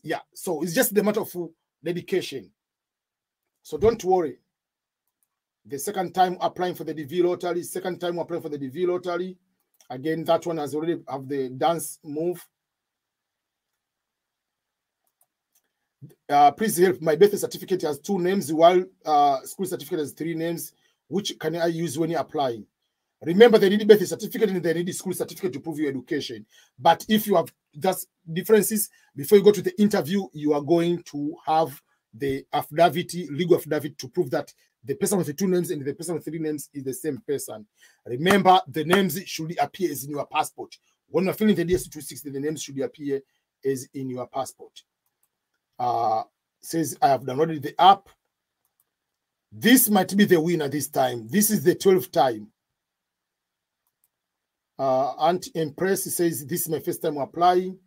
Yeah. So it's just the matter of dedication. So don't worry. The second time applying for the DV lottery, second time applying for the DV lottery. Again, that one has already have the dance move. Please help. My birth certificate has 2 names, while school certificate has 3 names. Which can I use when you're applying? Remember, they need birth certificate and they need school certificate to prove your education. But if you have just differences, before you go to the interview, you are going to have the affidavit, legal affidavit, to prove that the person with the 2 names and the person with 3 names is the same person. Remember, the names should appear as in your passport. When you're filling the DS260, the names should appear as in your passport. Says I have downloaded the app. This might be the winner this time. This is the 12th time. Aunt Empress says this is my first time applying.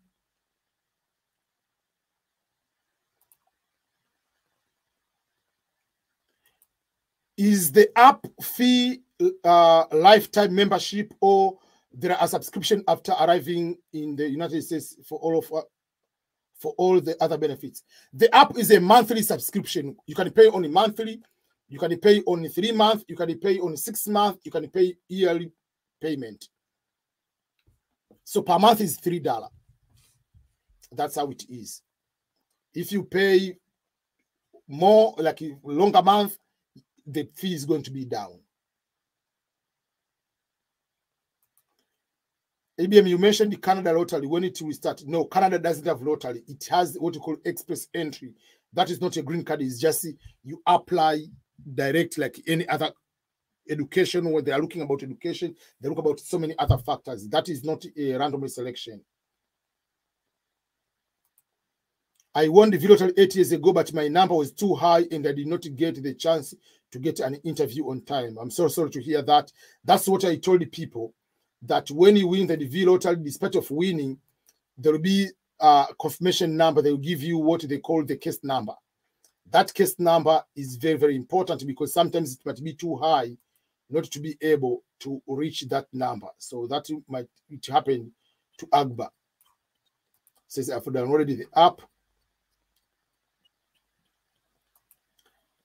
Is the app fee lifetime membership, or there are a subscription after arriving in the United States for all the other benefits? The app is a monthly subscription. You can pay on a monthly, you can pay on 3 months, you can pay on 6 months, you can pay yearly payment. So per month is $3. That's how it is. If you pay more, like a longer month, the fee is going to be down. ABM, you mentioned the Canada lottery. When it will start? No, Canada doesn't have lottery. It has what you call express entry. That is not a green card. It's just you apply direct like any other education. When they are looking about education, they look about so many other factors. That is not a random selection. I won the lottery 8 years ago, but my number was too high and I did not get the chance to get an interview on time. I'm so sorry to hear that. That's what I told the people, that when you win the DV lottery, despite of winning, there will be a confirmation number. They will give you what they call the case number. That case number is very, very important because sometimes it might be too high not to be able to reach that number. So that might happen to Agba. Says I've downloaded the app.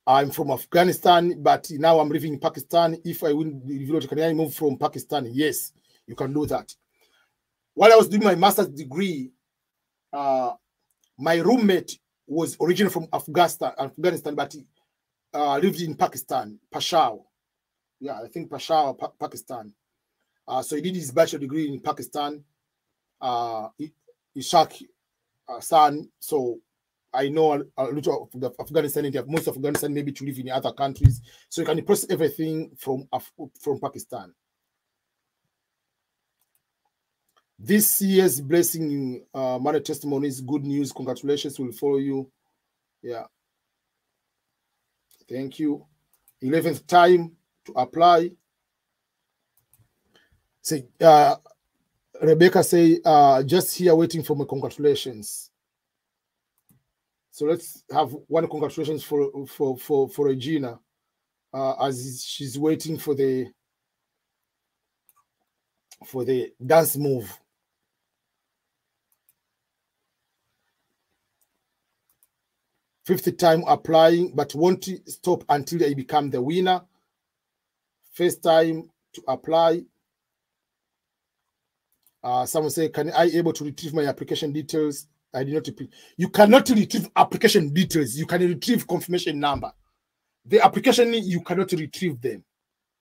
I'm from Afghanistan, but now I'm living in Pakistan. If I win the lottery, can I move from Pakistan? Yes, you can do that. While I was doing my master's degree, my roommate was originally from Afghanistan, but he lived in Pakistan, Peshawar. Yeah, I think Peshawar, Pakistan. So he did his bachelor degree in Pakistan. Ishaq son. So I know a lot of the Afghanistan, most of Afghanistan maybe to live in other countries. So you can process everything from Pakistan. This year's blessing money testimonies, good news, congratulations will follow you. Yeah. Thank you. 11th time to apply. Say, Rebecca say, just here waiting for my congratulations. So let's have one congratulations for Regina as she's waiting for the dance move. Fifth time applying, but won't stop until I become the winner. First time to apply. Someone say, can I able to retrieve my application details? I did not repeat. You cannot retrieve application details. You can retrieve confirmation number. The application, you cannot retrieve them.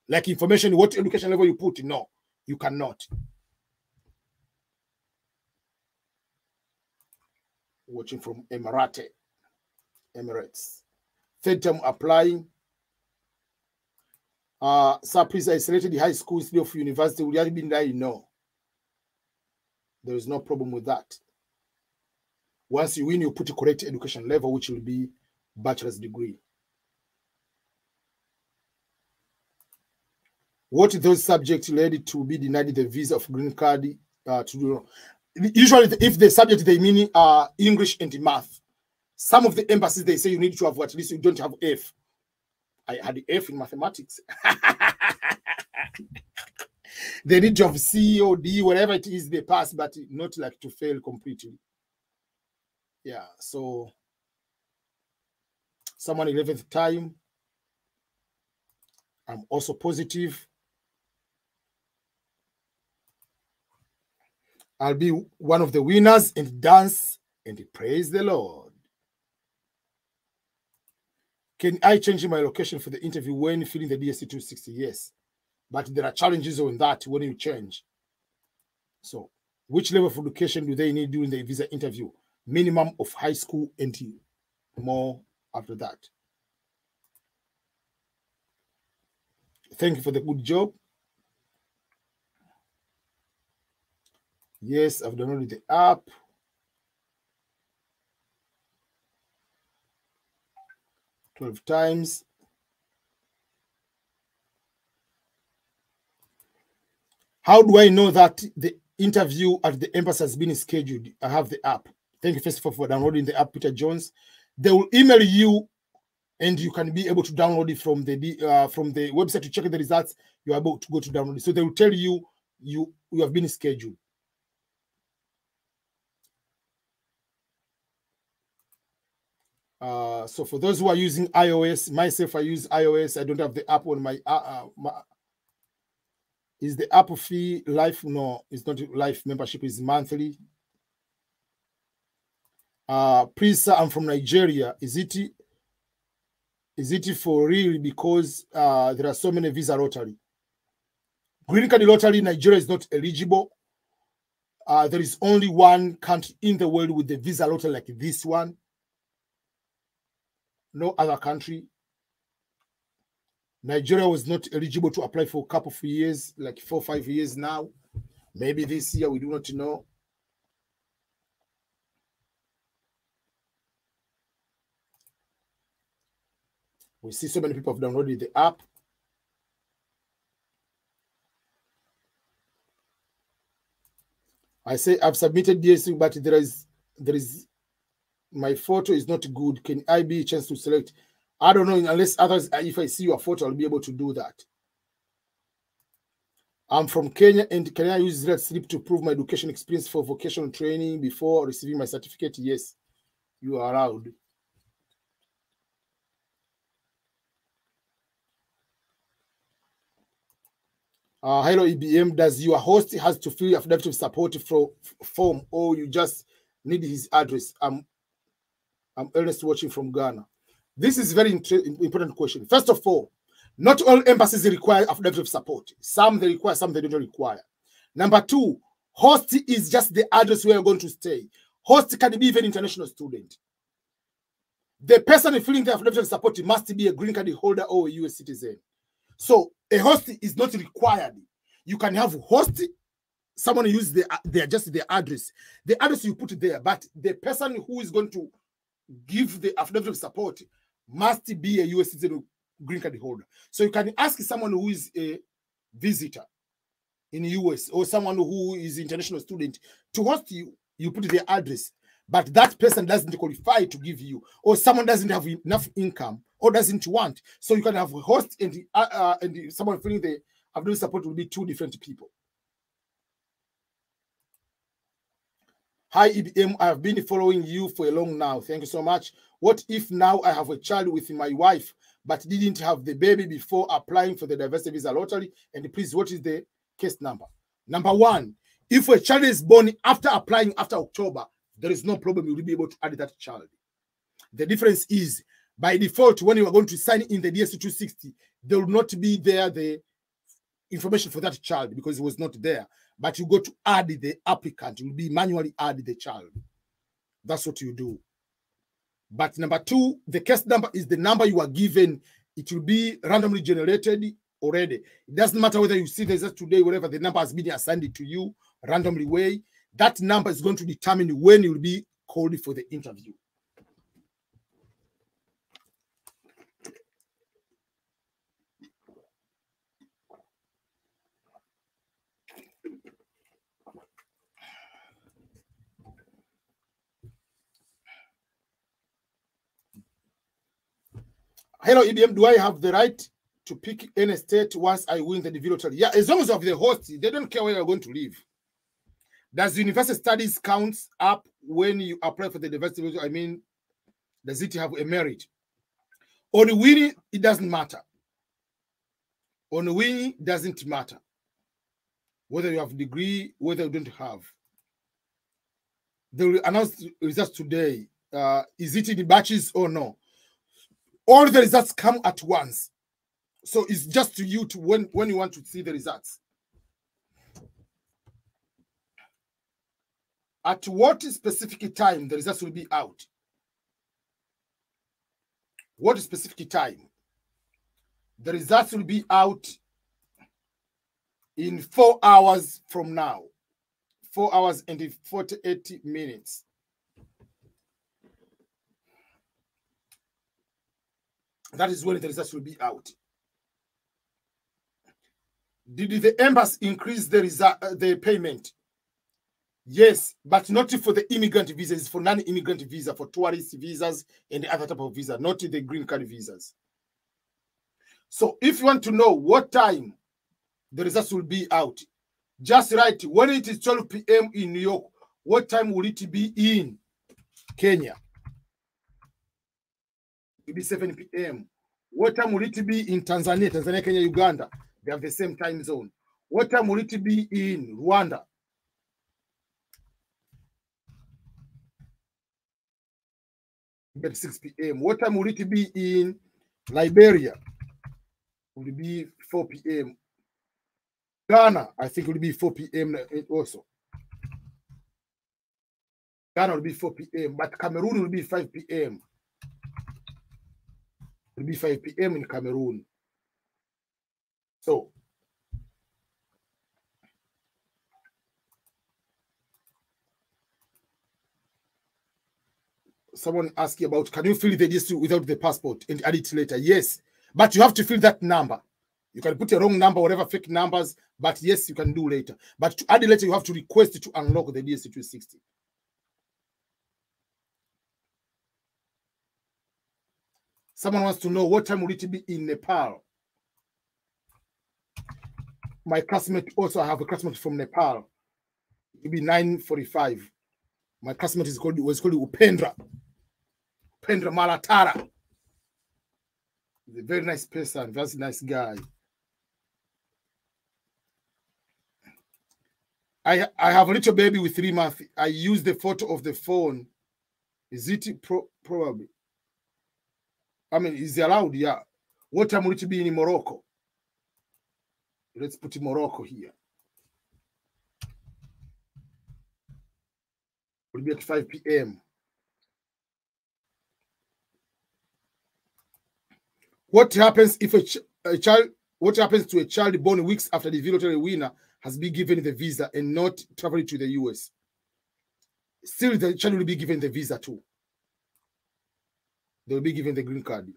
Like information, what education level you put, no, you cannot. Watching from Emirates. Third time applying. Sir, please, I selected the high school instead of university. Would you have been there? No. There is no problem with that. Once you win, you put a correct education level, which will be bachelor's degree. What those subjects led to be denied the visa of green card to do? Usually, if the subject they mean English and math, some of the embassies they say you need to have at least you don't have F. I had F in mathematics. They need to have C or D, whatever it is they pass, but not like to fail completely. Yeah, so someone 11th time. I'm also positive. I'll be one of the winners and dance and praise the Lord. Can I change my location for the interview when filling the DSC 260? Yes. But there are challenges on that when you change. So, which level of education do they need during the visa interview? Minimum of high school and more after that. Thank you for the good job. Yes, I've downloaded the app. $12 times. How do I know that the interview at the embassy has been scheduled? I have the app. Thank you first of all for downloading the app, Peter Jones. They will email you, and you can be able to download it from the website to check the results. You're able to go to download it. So they will tell you you have been scheduled. So for those who are using iOS, myself, I use iOS. I don't have the app on my is the app fee life? No, it's not life membership, is monthly. Please, sir, I'm from Nigeria. Is it for real? Because there are so many visa lottery. Green card lottery, Nigeria is not eligible. There is only one country in the world with the visa lottery like this one. No other country. Nigeria was not eligible to apply for a couple of years, like 4 or 5 years now. Maybe this year, we do not know. We see so many people have downloaded the app. I say I've submitted DSC, but there is my photo is not good. Can I be a chance to select? I don't know, unless others, if I see your photo, I'll be able to do that. I'm from Kenya, and can I use that slip to prove my education experience for vocational training before receiving my certificate? Yes, you are allowed. Hello, EBM. Does your host has to fill affidavit of support form, or you just need his address? I'm Ernest watching from Ghana. This is a very important question. First of all, not all embassies require affidavit of support. Some they require, some they don't require. Number two, host is just the address where you're going to stay. Host can be even international student. The person filling the affidavit of support must be a green card holder or a US citizen. So a host is not required. You can have host, someone use just their address. The address you put there, but the person who is going to give the affidavit of support must be a US citizen or green card holder. So you can ask someone who is a visitor in the US or someone who is an international student to host you. You put their address, but that person doesn't qualify to give you, or someone doesn't have enough income or doesn't want. So you can have a host and someone filling the affidavit support will be two different people. Hi, EBM. I have been following you for a long now. Thank you so much. What if now I have a child with my wife, but didn't have the baby before applying for the diversity visa lottery? And please, what is the case number? Number one, if a child is born after applying after October, there is no problem. You will be able to add that child. The difference is, by default, when you are going to sign in the DS260, there will not be there the information for that child because it was not there. But you go to add the applicant. You will be manually add the child. That's what you do. But number two, the case number is the number you are given. It will be randomly generated already. It doesn't matter whether you see the result today, whatever, the number has been assigned to you randomly way. That number is going to determine when you will be called for the interview. Hello, EBM. Do I have the right to pick any state once I win the DV lottery? Yeah, as long as you have the host, they don't care where you're going to live. Does university studies counts up when you apply for the university? I mean, does it have a merit? On winning, it doesn't matter. On winning, doesn't matter. Whether you have a degree, whether you don't have. They will announce results today. Is it in batches or no? All the results come at once. So it's just to you to when you want to see the results. At what specific time the results will be out? What specific time? The results will be out in 4 hours from now. 4 hours and 48 minutes. That is when the results will be out. Did the embassy increase the payment? Yes, but not for the immigrant visas, for non-immigrant visa, for tourist visas and other type of visa, not the green card visas. So if you want to know what time the results will be out, just write when it is 12 p.m. in New York, what time will it be in Kenya? It will be 7 p.m. What time will it be in Tanzania? Tanzania, Kenya, Uganda. They have the same time zone. What time will it be in Rwanda? At 6 p.m. What time will it be in Liberia? Will it be 4 p.m. Ghana, I think it will be 4 p.m. also. Ghana will be 4 p.m. But Cameroon will be 5 p.m. It will be 5 p.m. in Cameroon. So, someone asked you about, can you fill the DS without the passport and add it later? Yes, but you have to fill that number. You can put a wrong number, whatever fake numbers, but yes, you can do later. But to add it later, you have to request to unlock the DS260. Someone wants to know what time will it be in Nepal? My classmate also, I have a classmate from Nepal. It will be 9:45. My classmate was called Upendra. Upendra Malatara. He's a very nice person, very nice guy. I have a little baby with 3 months. I use the photo of the phone. Is it probably? I mean, is it allowed? Yeah. What time will it be in Morocco? Let's put Morocco here. Will be at 5 p.m. What happens if a child? What happens to a child born weeks after the lottery winner has been given the visa and not traveling to the US? Still, the child will be given the visa too. They will be given the green card.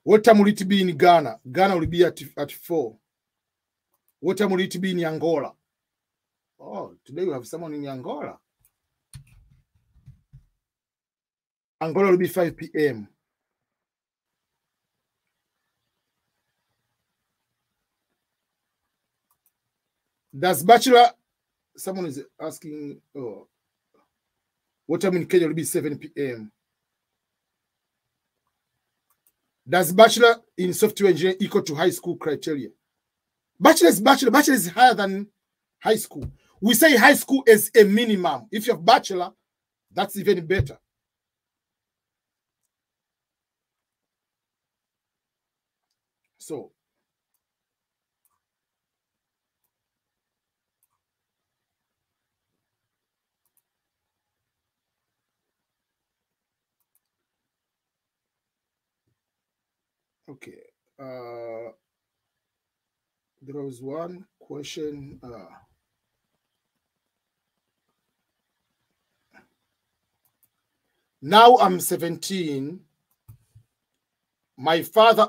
What time will it be in Ghana? Ghana will be at 4. What time will it be in Angola? Oh, today we have someone in Angola. Angola will be 5 p.m. Does Bachelor, someone is asking, oh, what time in Kenya will be 7 p.m. Does Bachelor in software engineering equal to high school criteria? Bachelor is higher than high school. We say high school is a minimum. If you have bachelor, that's even better. So, okay. There was one question. Now I'm 17. My father,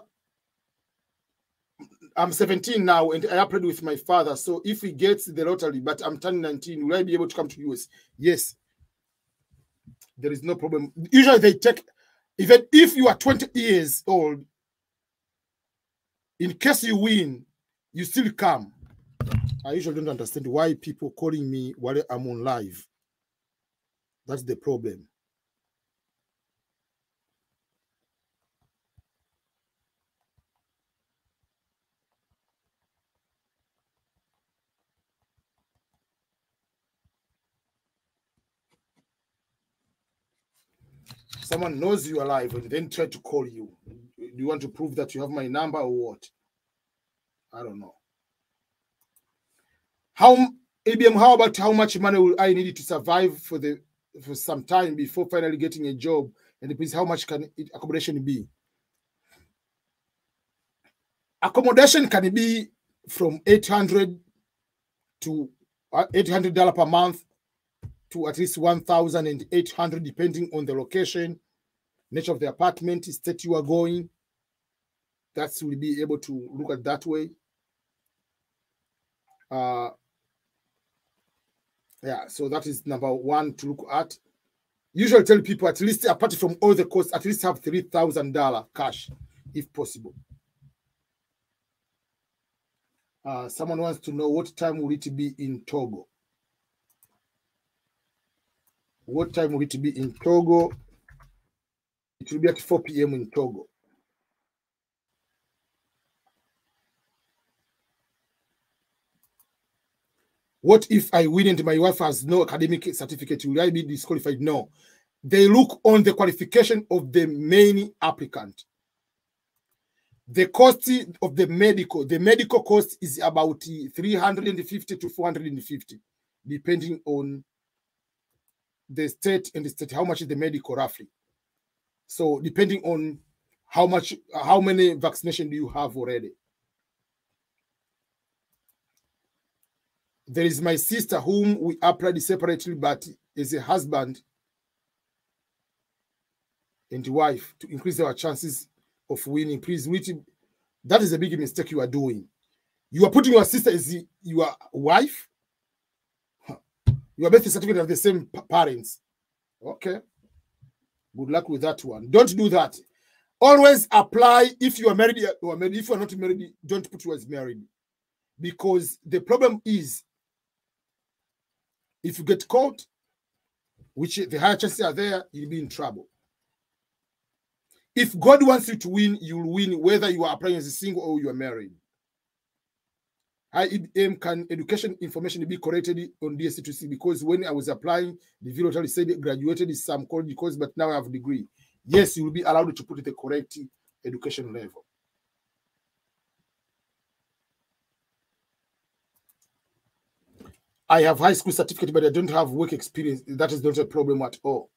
I'm 17 now, and I applied with my father. So if he gets the lottery, but I'm turning 19, will I be able to come to US? Yes. There is no problem. Usually they take, even if you are 20 years old, in case you win, you still come. I usually don't understand why people calling me while I'm on live. That's the problem. Someone knows you are alive and then try to call you. Do you want to prove that you have my number or what? I don't know. ABM, how about how much money will I need to survive for some time before finally getting a job? And please, how much can accommodation be? Accommodation can be from $800 to $800 per month to at least $1,800, depending on the location, nature of the apartment, state you are going. That will be able to look at that way. Yeah, so that is number one to look at. Usually tell people, at least apart from all the costs, at least have $3,000 cash, if possible. Someone wants to know, what time will it be in Togo? What time will it be in Togo? It will be at 4 p.m. in Togo. What if I win and my wife has no academic certificate? Will I be disqualified? No. They look on the qualification of the main applicant. The cost of the medical cost is about 350 to 450, depending on the state and the state, how much is the medical roughly. So depending on how many vaccination do you have already. There is my sister whom we applied separately, but as a husband and wife to increase our chances of winning. Please, that is a big mistake you are doing. You are putting your sister as your wife. Your birth certificate of the same parents. Okay. Good luck with that one. Don't do that. Always apply if you are married or married. If you are not married, don't put you as married. Because the problem is, if you get caught, which the higher chances are there, you'll be in trouble. If God wants you to win, you'll win whether you are applying as a single or you are married. Can education information be corrected on DSC2C? Because when I was applying, the video said graduated is some college course, but now I have a degree. Yes, you will be allowed to put the correct education level. I have high school certificate, but I don't have work experience. That is not a problem at all.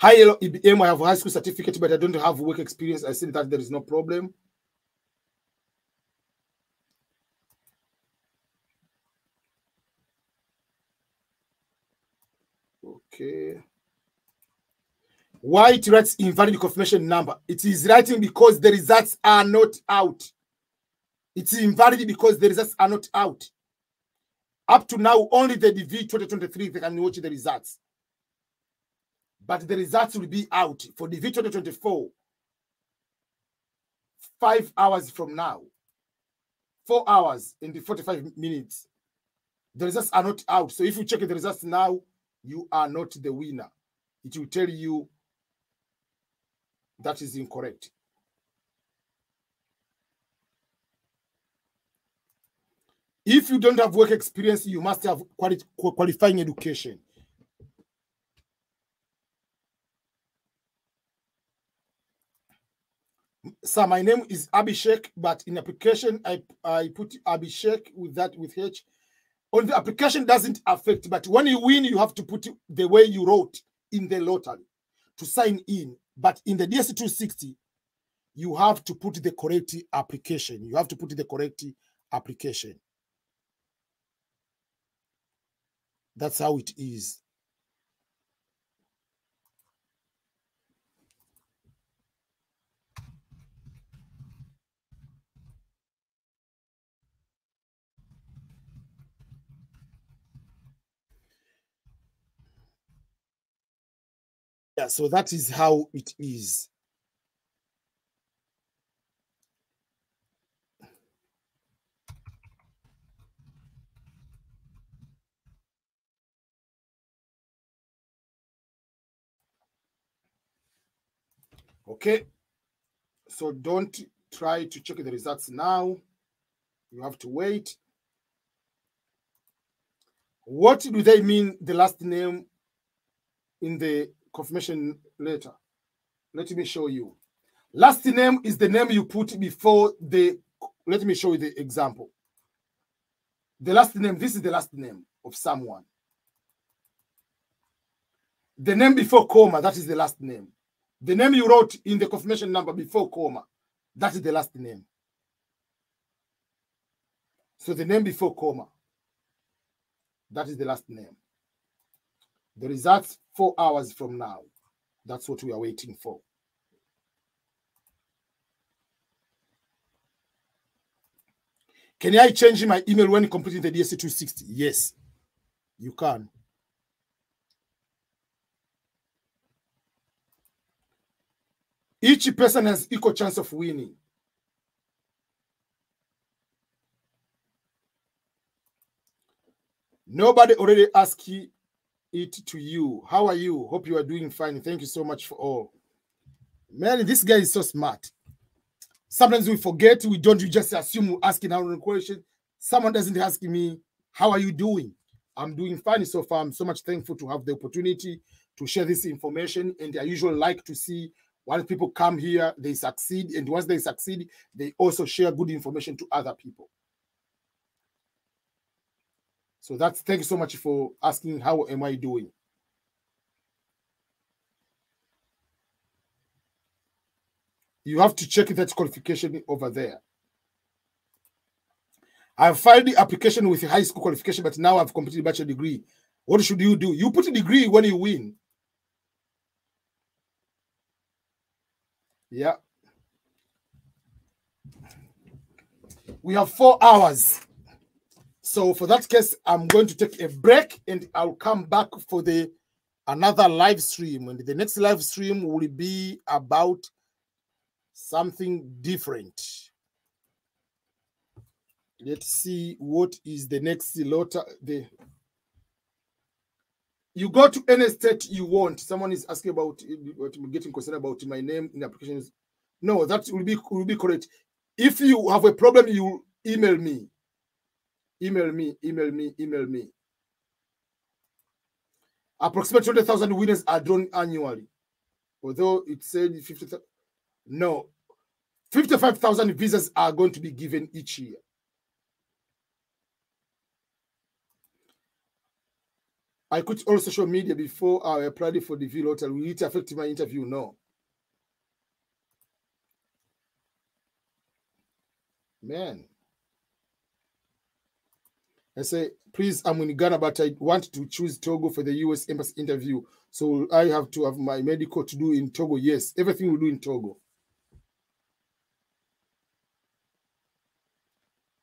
High yellow EBM, I have a high school certificate, but I don't have work experience. I think that there is no problem. Okay. Why it writes invalid confirmation number? It is writing because the results are not out. It's invalid because the results are not out. Up to now, only the DV 2023 they can watch the results. But the results will be out for DV 2024 5 hours from now. 4 hours and 45 minutes. The results are not out. So if you check the results now, you are not the winner. It will tell you that is incorrect. If you don't have work experience, you must have qualifying education. So my name is Abhishek, but in application, I put Abhishek with that, with H. On the application doesn't affect, but when you win, you have to put the way you wrote in the lottery to sign in. But in the DS260, you have to put the correct application. You have to put the correct application. That's how it is. Yeah, so that is how it is. Okay, so don't try to check the results now. You have to wait. What do they mean, the last name in the confirmation letter? Let me show you. Last name is the name you put before the, let me show you the example. The last name, this is the last name of someone. The name before comma, that is the last name. The name you wrote in the confirmation number before comma, that is the last name. So the name before comma, that is the last name. The results 4 hours from now. That's what we are waiting for. Can I change my email when completing the DS260? Yes, you can. Each person has equal chance of winning. Nobody already asked it to you. How are you? Hope you are doing fine. Thank you so much for all. Man, this guy is so smart. Sometimes we forget, we just assume we're asking our own question. Someone doesn't ask me, how are you doing? I'm doing fine so far. I'm so much thankful to have the opportunity to share this information. And I usually like to see when people come here, they succeed. And once they succeed, they also share good information to other people. So thank you so much for asking, how am I doing? You have to check that qualification over there. I've filed the application with a high school qualification, but now I've completed a bachelor degree. What should you do? You put a degree when you win. Yeah. We have 4 hours. So for that case, I'm going to take a break and I'll come back for another live stream. And the next live stream will be about something different. Let's see what is the next lot. You go to any state you want. Someone is asking about getting concerned about my name in applications. No, that will be correct. If you have a problem, you email me. Email me. Approximately 20,000 winners are drawn annually. Although it said 50,000. No. 55,000 visas are going to be given each year. I quit all social media before I applied for the DV lottery. Will it affect my interview? No. Man. I say, please, I'm in Ghana, but I want to choose Togo for the US Embassy interview. So I have to have my medical to do in Togo. Yes, everything we do in Togo.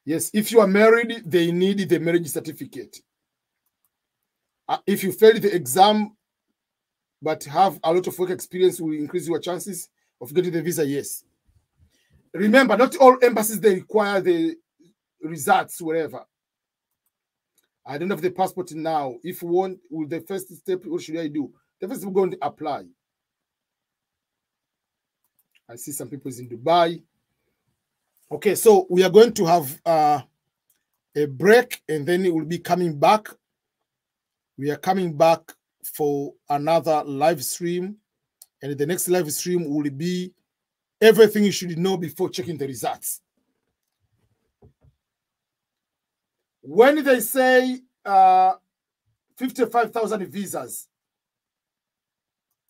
Yes, if you are married, they need the marriage certificate. If you fail the exam, but have a lot of work experience, will increase your chances of getting the visa. Yes. Remember, not all embassies, they require the results, whatever. I don't have the passport now. If you want, with the first step, what should I do? The first we're going to apply. I see some people in Dubai. Okay, so we are going to have a break, and then it will be coming back. We are coming back for another live stream, and the next live stream will be everything you should know before checking the results. When they say 55,000 visas,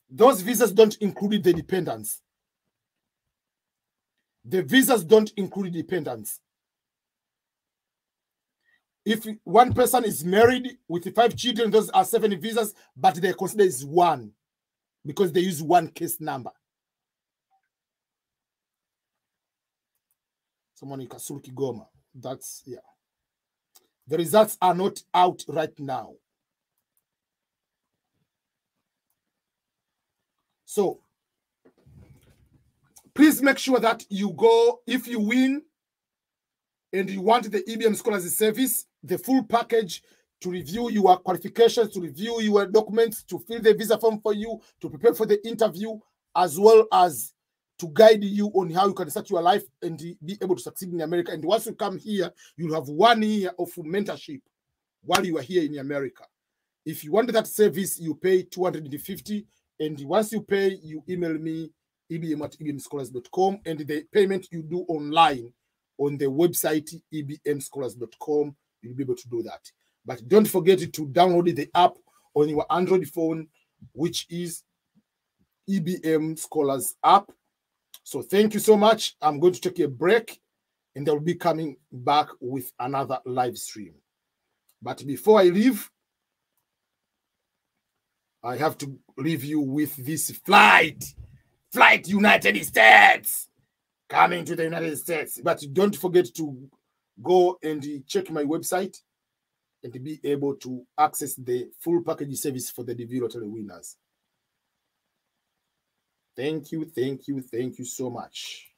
those visas don't include the dependents. The visas don't include dependents. If one person is married with 5 children, those are 7 visas, but they consider is 1 because they use 1 case number. Someone in Kasulu Kigoma. That's, yeah. The results are not out right now. So, please make sure that you go, if you win and you want the EBM Scholars Service, the full package to review your qualifications, to review your documents, to fill the visa form for you, to prepare for the interview, as well as to guide you on how you can start your life and be able to succeed in America. And once you come here, you'll have 1 year of mentorship while you are here in America. If you want that service, you pay $250. And once you pay, you email me, ebm@ebmscholars.com. And the payment you do online on the website, ebmscholars.com, you'll be able to do that. But don't forget to download the app on your Android phone, which is EBM Scholars app. So thank you so much. I'm going to take a break, and I will be coming back with another live stream. But before I leave, I have to leave you with this flight United States, coming to the United States. But don't forget to go and check my website and to be able to access the full package service for the DV lottery winners. Thank you so much.